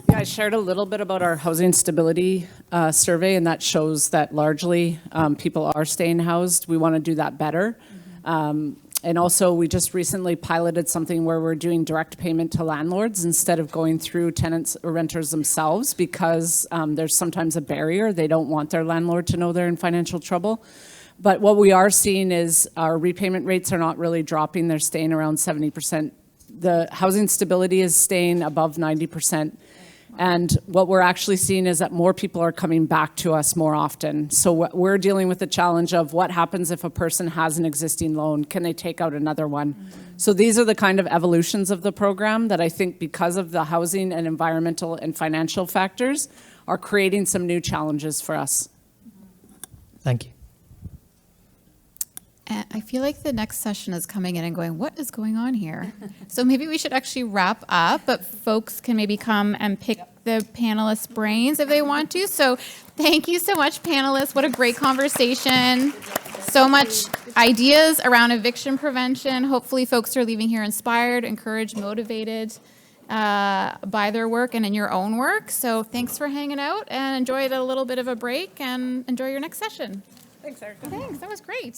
Yeah, I shared a little bit about our housing stability survey, and that shows that largely people are staying housed. We want to do that better. And also, we just recently piloted something where we're doing direct payment to landlords instead of going through tenants or renters themselves, because there's sometimes a barrier. They don't want their landlord to know they're in financial trouble. But what we are seeing is our repayment rates are not really dropping. They're staying around 70%. The housing stability is staying above 90%. And what we're actually seeing is that more people are coming back to us more often. So we're dealing with the challenge of what happens if a person has an existing loan? Can they take out another one? So these are the kind of evolutions of the program that I think, because of the housing and environmental and financial factors, are creating some new challenges for us. Thank you. I feel like the next session is coming in and going, what is going on here? So maybe we should actually wrap up, but folks can maybe come and pick the panelists' brains if they want to. So thank you so much, panelists. What a great conversation. So much ideas around eviction prevention. Hopefully folks are leaving here inspired, encouraged, motivated by their work and in your own work. So thanks for hanging out, and enjoy a little bit of a break, and enjoy your next session. Thanks, Erica. Thanks, that was great.